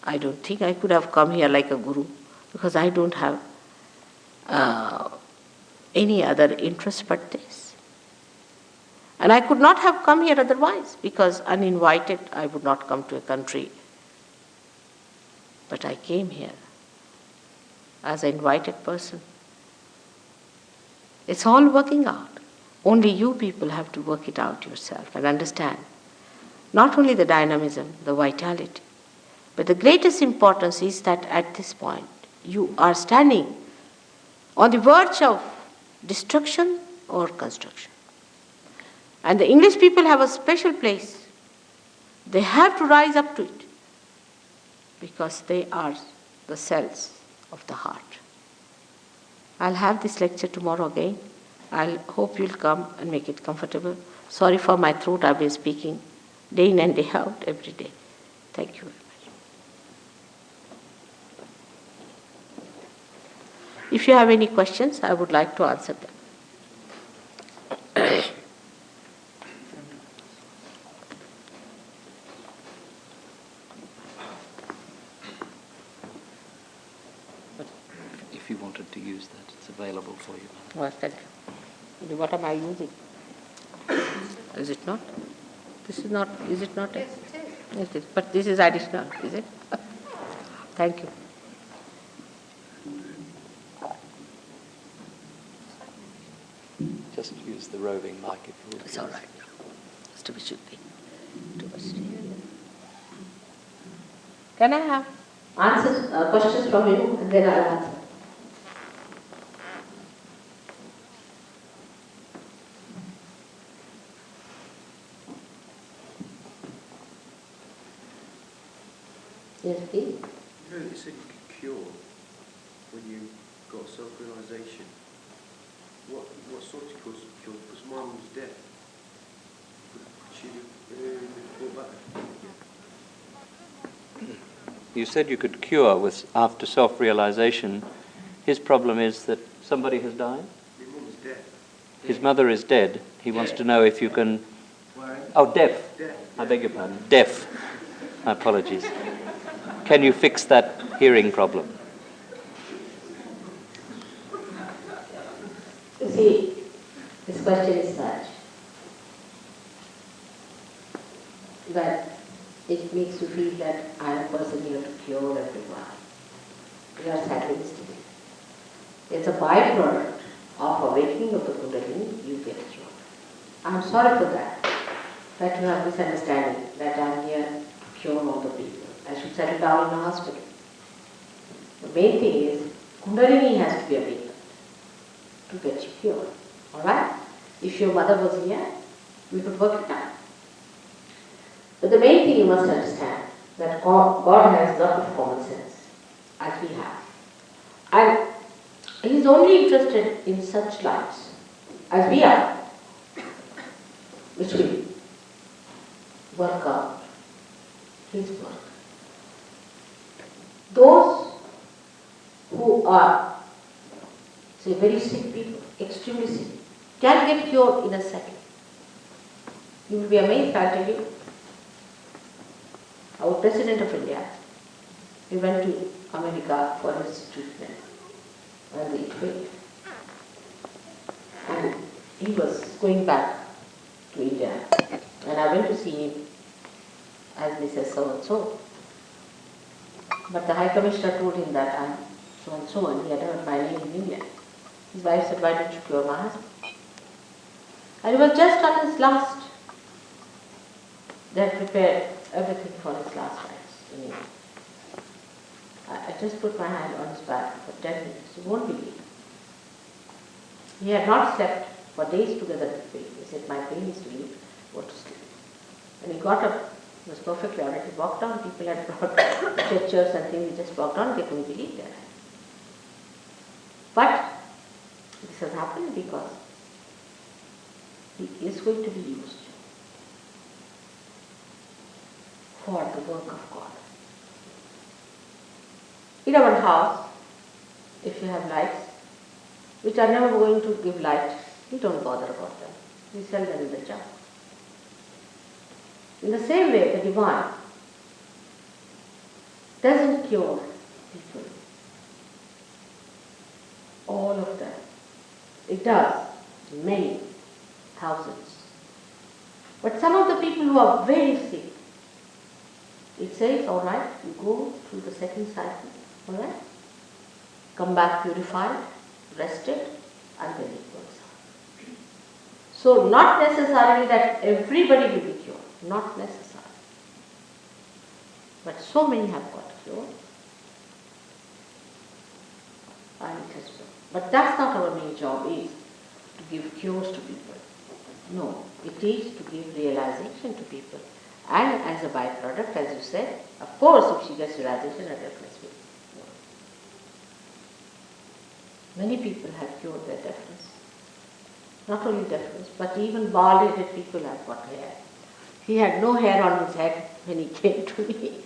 I don't think I could have come here like a guru, because I don't have any other interest but this. And I could not have come here otherwise, because uninvited I would not come to a country. But I came here as an invited person. It's all working out. Only you people have to work it out yourself and understand not only the dynamism, the vitality, but the greatest importance is that at this point you are standing on the verge of destruction or construction. And the English people have a special place. They have to rise up to it because they are the cells of the heart. I'll have this lecture tomorrow again. I hope you'll come and make it comfortable. Sorry for my throat. I've been speaking day in and day out every day. Thank you very much. If you have any questions, I would like to answer them. If you wanted to use that, it's available for you. Well, thank you. What am I using? Is it not? This is not, is it not? Yes, it is. But this is additional, is it? Thank you. Just use the roving mic if you would. It's all right. It's too much. Can I have answers, questions from you, and then I'll answer. Yes, please. You said you could cure when you got self-realization. What sort of cure? Because mine was death. Should you brought back? You said you could cure with after self-realization. His problem is that somebody has died. My mum was dead. His mother is dead. He wants to know if you can. Why? Oh, deaf. Deaf. I beg your pardon. Deaf. My apologies. Can you fix that hearing problem? You see, this question is such that it makes you feel that I am a person here to cure everyone. You are sadistic. It's a byproduct of awakening of the Kundalini, you get through. I'm sorry for that you have misunderstanding that I'm here to cure all the people. I should settle down in a hospital. The main thing is Kundalini has to be awakened to get you cured. Alright? If your mother was here, we could work it out. But the main thing you must understand that God has a lot of common sense, as we have. And He is only interested in such lives as we are, which will work out His work. Those who are, say, very sick people, extremely sick, can get cured in a second. You will be amazed, I'll tell you. Our President of India, he went to America for his treatment on the 8th. And he was going back to India. And I went to see him as Mrs. So-and-so. But the High Commissioner told him that I'm so-and-so, and he had heard my name in India. His wife said, why don't you cure my husband? And he was just on his last. They had prepared everything for his last rites in India. I just put my hand on his back for 10 minutes. You won't believe. He had not slept for days together with pain. He said, my pain is to leave, go to sleep. And he got up, he was perfectly alright. He walked down, people had brought stretchers and things, he just walked down, they couldn't believe that. But this has happened because he is going to be used for the work of God. In our house, if you have lights, which are never going to give light, we don't bother about them. We sell them in the jar. In the same way, the divine doesn't cure people. All of them. It does. Many. Thousands. But some of the people who are very sick, it says, all right, you go through the second cycle, all right? Come back purified, rested, and then it works out. So not necessarily that everybody will be cured, not necessarily. But so many have got cured. And it has been. But that's not our main job, is to give cures to people. No, it is to give realization to people. And as a byproduct, as you said, of course, if she gets realization, her deafness will. Many people have cured their deafness. Not only deafness, but even bald-headed people have got hair. He had no hair on his head when he came to me.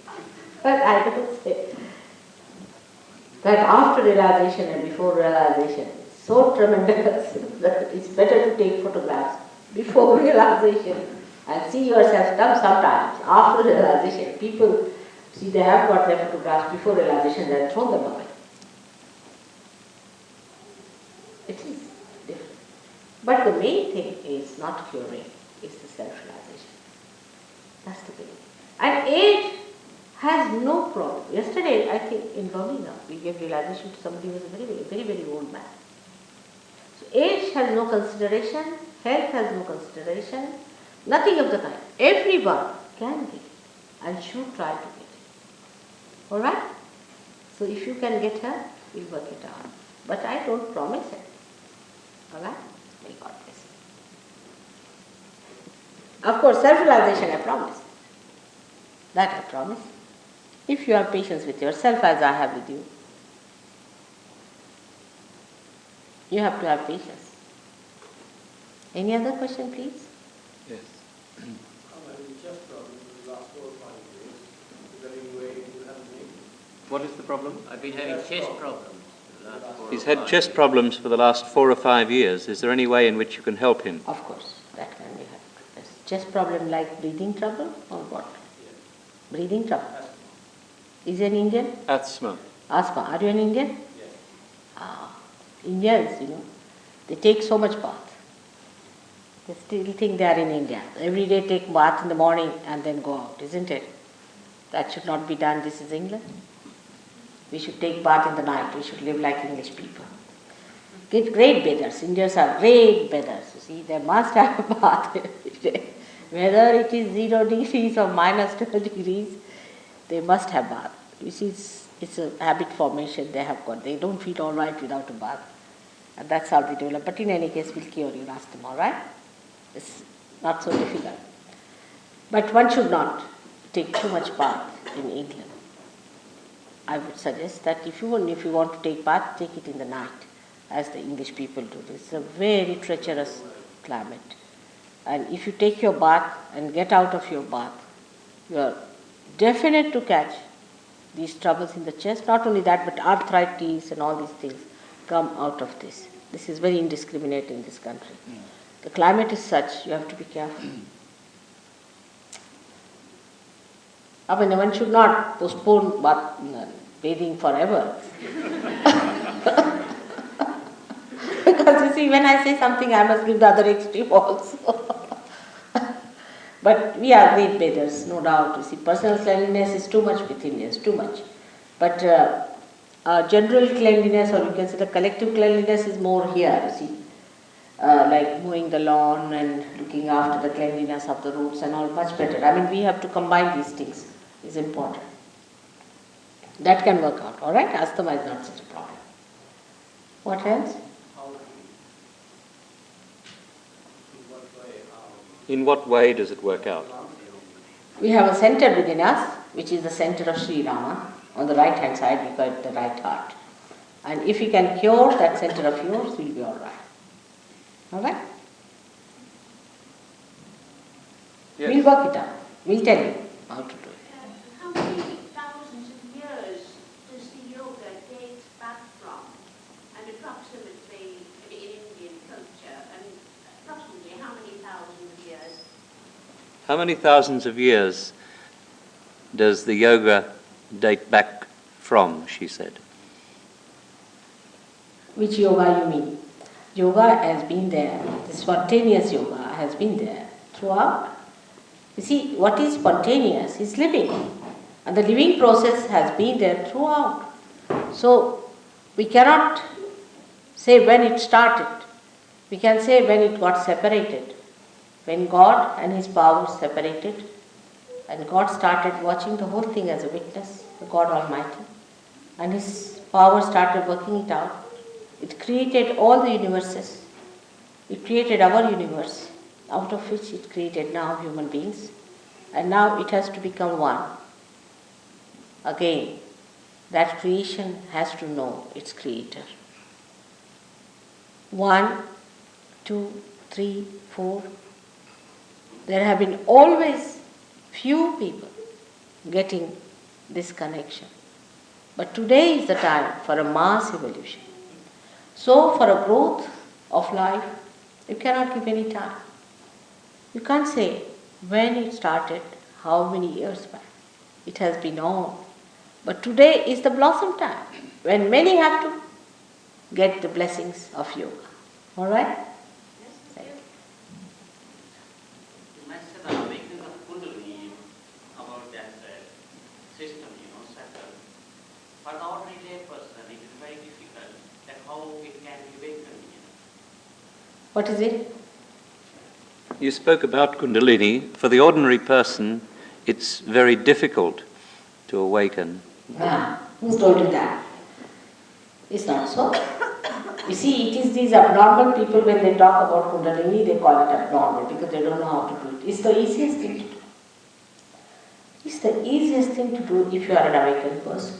But I don't say that after realization and before realization is so tremendous that it's better to take photographs before realization and see yourself come sometimes after realization. People see they have got their photographs before realization, they have thrown them away. It is different. But the main thing is not curing, it's the self-realization. That's the thing. And age has no problem. Yesterday, I think in Birmingham, we gave realization to somebody who was a very, very, very, very old man. So age has no consideration, health has no consideration, nothing of the kind. Everyone can get it and should try to get it. Alright? So if you can get her, we'll work it out. But I don't promise it. Alright? May God bless you. Of course, self-realization I promise. That I promise. If you have patience with yourself as I have with you, you have to have patience. Any other question, please? Yes. What is the problem? I've been having chest problems. He's had chest problems for the last 4 or 5 years. Is there any way in which you can help him? Of course, that can be helped. Yes. Chest problem like breathing trouble or what? Breathing trouble. Is he an Indian? Asthma. Asthma. Are you an Indian? Yes. Indians, they take so much bath. They still think they are in India. Every day take bath in the morning and then go out, isn't it? That should not be done. This is England. We should take bath in the night. We should live like English people. Get great bathers. Indians are great bathers. You see, they must have a bath every day. Whether it is 0 degrees or minus 12 degrees, they must have bath. You see, it's a habit formation they have got. They don't feel all right without a bath. And that's how they develop. But in any case, we'll cure your asthma, all right? It's not so difficult. But one should not take too much bath in England. I would suggest that if you want to take bath, take it in the night, as the English people do. This is a very treacherous climate. And if you take your bath and get out of your bath, you are definite to catch these troubles in the chest. Not only that, but arthritis and all these things come out of this. This is very indiscriminate in this country. The climate is such, you have to be careful. I mean, one should not postpone bathing forever. Because you see, when I say something, I must give the other extreme also. But we are great bathers, no doubt. You see, personal cleanliness is too much with Indians, too much. But general cleanliness, or you can say the collective cleanliness, is more here, you see. Like mowing the lawn and looking after the cleanliness of the roads and all, much better. I mean, we have to combine these things. Is important. That can work out, all right? Asthma is not such a problem. What else? In what way does it work out? We have a center within us, which is the center of Sri Rama. On the right hand side, we call it the right heart. And if we can cure that center of yours, we'll be all right. All right? Yes. We'll work it out. We'll tell you how to do it. How many thousands of years does the yoga date back from? And approximately, in Indian culture, and approximately how many thousands of years? How many thousands of years does the yoga date back from, she said? Which yoga you mean? Yoga has been there. The spontaneous yoga has been there throughout. You see, what is spontaneous is living. And the living process has been there throughout. So, we cannot say when it started. We can say when it got separated. When God and His power separated, and God started watching the whole thing as a witness, the God Almighty, and His power started working it out. It created all the universes. It created our universe, out of which it created now human beings. And now it has to become one. Again, that creation has to know its creator. 1, 2, 3, 4. There have been always few people getting this connection. But today is the time for a mass evolution. So, for a growth of life, you cannot give any time. You can't say when it started, how many years back. It has been on. But today is the blossom time, when many have to get the blessings of yoga. All right? Yes, You mentioned the awakening of Kundalini about that system, cycle. For the ordinary lay person, it is very difficult that how it can be awakened. What is it? You spoke about Kundalini. For the ordinary person, it's very difficult to awaken. Who told you that? It's not so. You see, it is these abnormal people, when they talk about Kundalini, they call it abnormal because they don't know how to do it. It's the easiest thing to do. It's the easiest thing to do if you are an awakened person.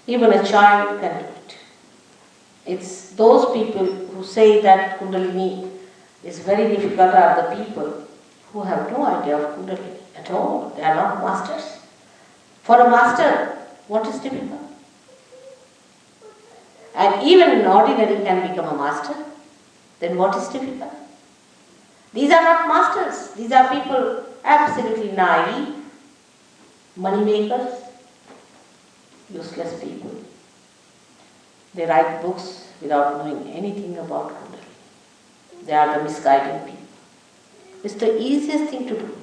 Even a child can do it. It's those people who say that Kundalini is very difficult are the people who have no idea of Kundalini at all. They are not masters. For a master, what is difficult? And even an ordinary can become a master. Then what is difficult? These are not masters. These are people absolutely naive, money makers, useless people. They write books without knowing anything about Kundalini. They are the misguiding people. It's the easiest thing to do.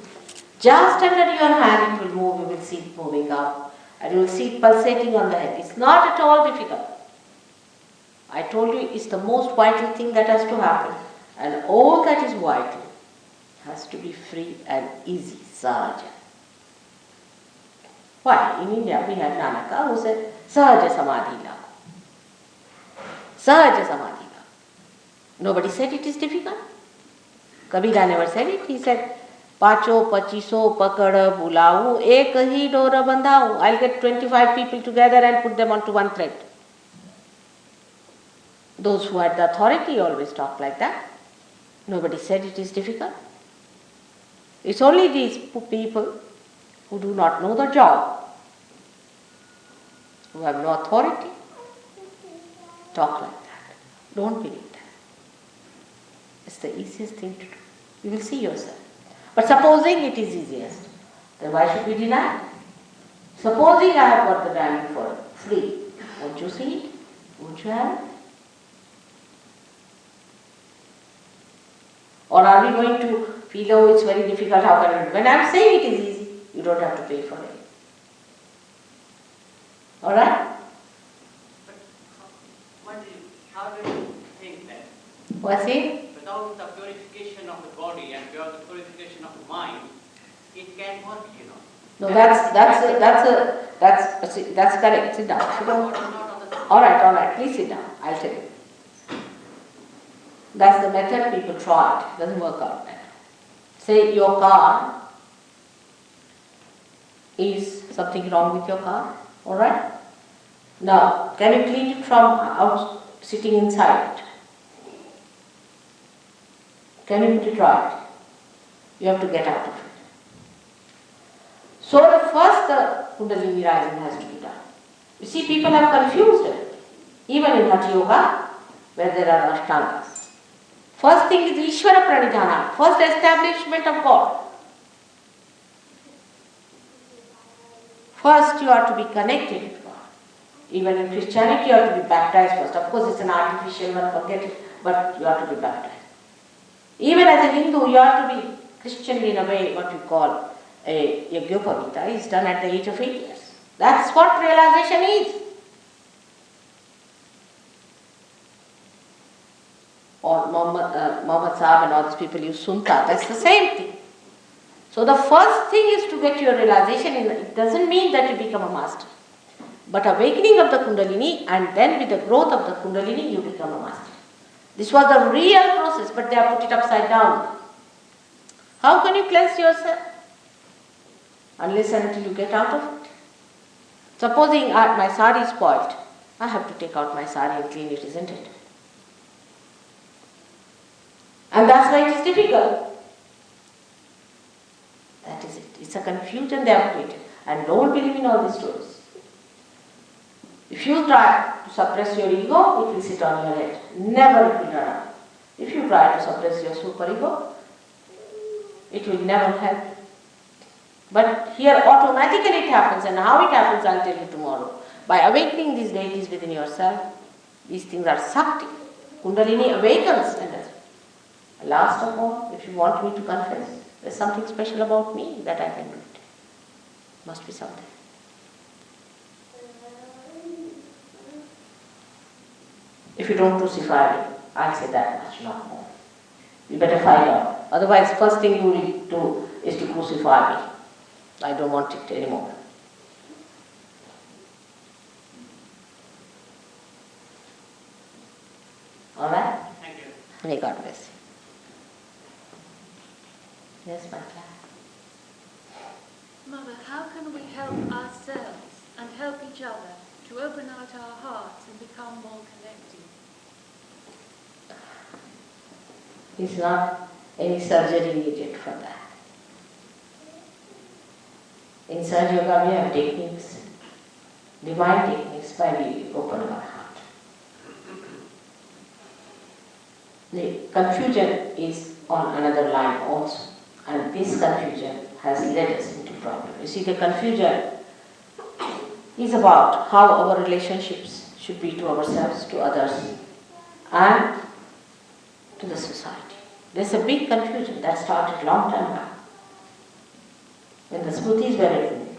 Just under your hand it will move, you will see it moving up, and you will see it pulsating on the head. It's not at all difficult. I told you it's the most vital thing that has to happen. And all that is vital has to be free and easy, sahaja. Why? In India we had Nanaka who said, sahaja samadhi lao. Sahaja samadhi lao. Nobody said it is difficult. Kabira never said it. He said, Pacho, pachiso, pakada, bulau, ek hi dora bandhau. I'll get 25 people together and put them onto one thread. Those who had the authority always talk like that. Nobody said it is difficult. It's only these people who do not know the job, who have no authority, talk like that. Don't believe that. It's the easiest thing to do. You will see yourself. But supposing it is easiest, then why should we deny? Supposing I have got the diamond for free, won't you see it? Won't you have it? Or are we going to feel, oh, it's very difficult, how can I do it? When I am saying it is easy, you don't have to pay for it. Alright? But how do you think that? What's it? Without the purification of the body and without the purification of the mind, it can work, you know. No, that's correct. Sit down. Sit down. Alright, please sit down. I'll tell you. That's the method people try. It doesn't work out better. Say your car is something wrong with your car. Alright? Now, can you clean it from out sitting inside it? Can you put it right? You have to get out of it. So first the Kundalini rising has to be done. You see, people have confused it. Even in Hatha Yoga, where there are Ashtangas. First thing is Ishvara Pranidhana, first establishment of God. First you are to be connected with God. Even in Christianity you have to be baptized first. Of course it's an artificial one, forget it, but you have to be baptized. Even as a Hindu you have to be Christian in a way, what we call a Yajnopavita is done at the age of 8 years. That's what realization is. Or Muhammad Sahib and all these people use Sunta, that's the same thing. So the first thing is to get your realization. It doesn't mean that you become a master. But awakening of the Kundalini, and then with the growth of the Kundalini, you become a master. This was the real process, but they have put it upside down. How can you cleanse yourself? Unless and until you get out of it. Supposing my sari is spoiled, I have to take out my sari and clean it, isn't it? And that's why it is difficult. That is it. It's a confusion they have created. And don't believe in all these stories. If you try to suppress your ego, it will sit on your head. Never it will run out. If you try to suppress your superego, it will never help. But here automatically it happens, and how it happens I'll tell you tomorrow. By awakening these deities within yourself, these things are sucked in. Kundalini awakens, and last of all, if you want me to confess, there's something special about me that I can do it. Must be something. If you don't crucify me, I'll say that much, not more. You better find out. Otherwise, first thing you will do is to crucify me. I don't want it anymore. All right? Thank you. May God bless you. Yes, my child. Mother, how can we help ourselves and help each other to open out our hearts and become more connected? It's not any surgery needed for that. In Surge Yoga we have techniques, divine techniques by which we open our heart. The confusion is on another line also, and this confusion has led us into problem. You see, the confusion is about how our relationships should be to ourselves, to others, and to the society. There's a big confusion that started long time back. When the Smritis were written,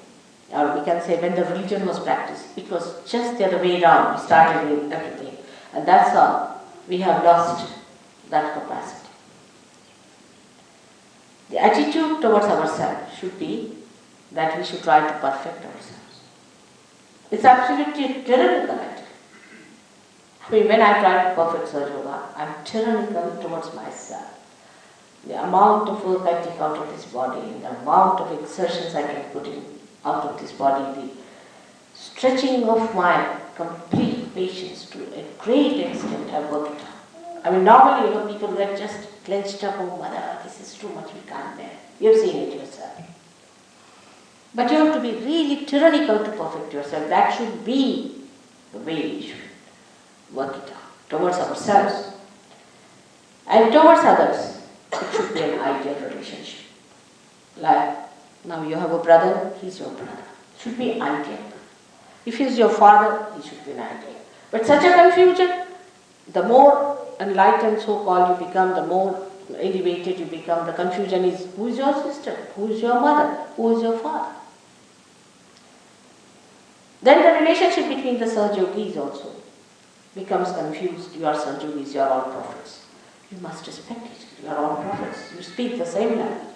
or we can say when the religion was practiced, it was just the other way around. We started with everything. And that's how we have lost that capacity. The attitude towards ourselves should be that we should try to perfect ourselves. It's absolutely tyrannical attitude. I mean, when I try to perfect Surge Yoga, I'm tyrannical towards myself. The amount of work I take out of this body, the amount of exertions I can put in out of this body, the stretching of my complete patience to a great extent I work it out. I mean, normally, people get just clenched up, oh mother, this is too much, we can't bear. You've seen it yourself. But you have to be really tyrannical to perfect yourself. That should be the way we should work it out towards ourselves and towards others. It should be an ideal relationship. Like, now you have a brother, he's your brother. It should be ideal. If he's your father, he should be an ideal. But such a confusion, the more enlightened so-called you become, the more elevated you become, the confusion is, who is your sister? Who is your mother? Who is your father? Then the relationship between the Surge Yogis also becomes confused. You are Surge Yogis, you are all prophets. You must respect each other. You are all prophets. You speak the same language.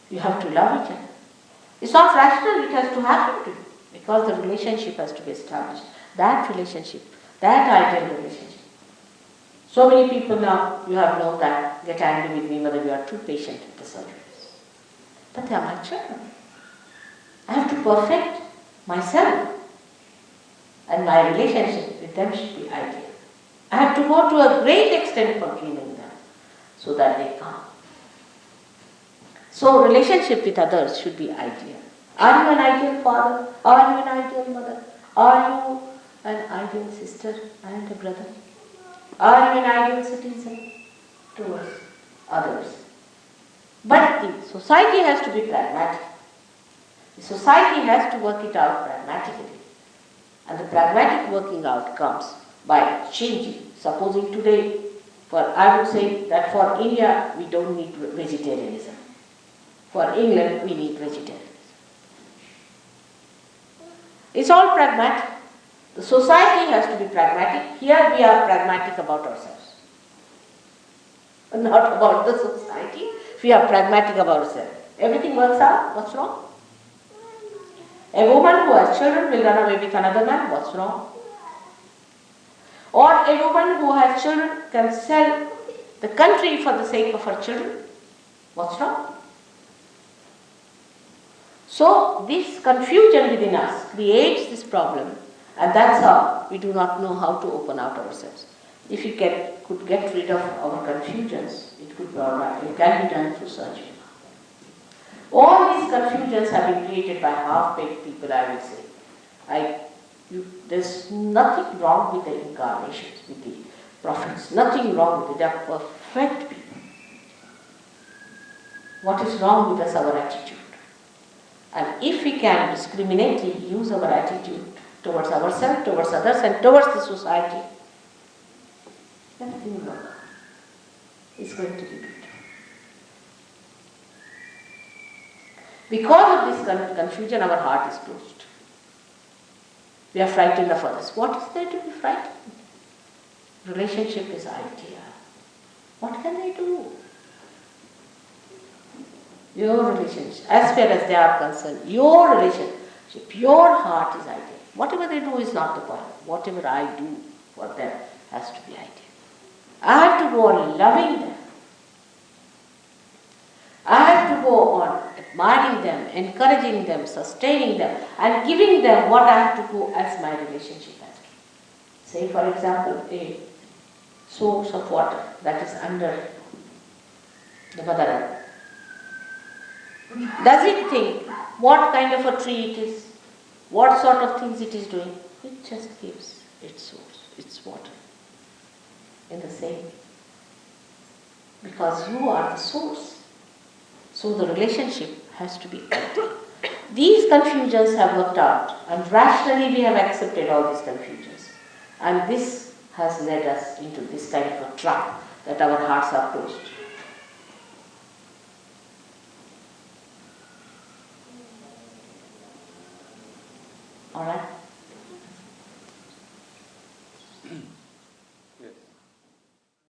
You have to love each other. It's not rational, it has to happen to you because the relationship has to be established. That relationship, that ideal relationship. So many people now, you have known that, get angry with me whether you are too patient with the surgeries. But they are my children. I have to perfect myself. And my relationship with them should be ideal. I have to go to a great extent for cleaning them so that they come. So relationship with others should be ideal. Are you an ideal father? Are you an ideal mother? Are you an ideal sister and a brother? Are you an ideal citizen towards others? But the society has to be pragmatic. The society has to work it out pragmatically. And the pragmatic working out comes by changing. Supposing today, I would say that for India, we don't need vegetarianism. For England, we need vegetarianism. It's all pragmatic. The society has to be pragmatic. Here we are pragmatic about ourselves. Not about the society. We are pragmatic about ourselves. Everything works out. What's wrong? A woman who has children will run away with another man. What's wrong? Or a woman who has children can sell the country for the sake of her children. What's wrong? So this confusion within us creates this problem, and that's how we do not know how to open out ourselves. If we could get rid of our confusions, it could be all right. It can be done through surgery. All these confusions have been created by half-baked people, I will say. There's nothing wrong with the incarnations, with the prophets. Nothing wrong with it. They are perfect people. What is wrong with us? Our attitude. And if we can discriminately use our attitude towards ourselves, towards others, and towards the society, everything will work. It's going to be beautiful. Because of this confusion, our heart is closed. We are frightened of others. What is there to be frightened? Relationship is ideal. What can they do? Your relationship, as far as they are concerned, your relationship, your heart is ideal. Whatever they do is not the point. Whatever I do for them has to be ideal. I have to go on loving them. I have to go on admiring them, encouraging them, sustaining them, and giving them what I have to do as my relationship has to be. Say, for example, a source of water that is under the Mother Earth. Does it think what kind of a tree it is, what sort of things it is doing? It just gives its source, its water, in the same way. Because you are the source. So the relationship has to be ideal. These confusions have worked out, and rationally we have accepted all these confusions. And this has led us into this kind of a trap that our hearts are closed. All right?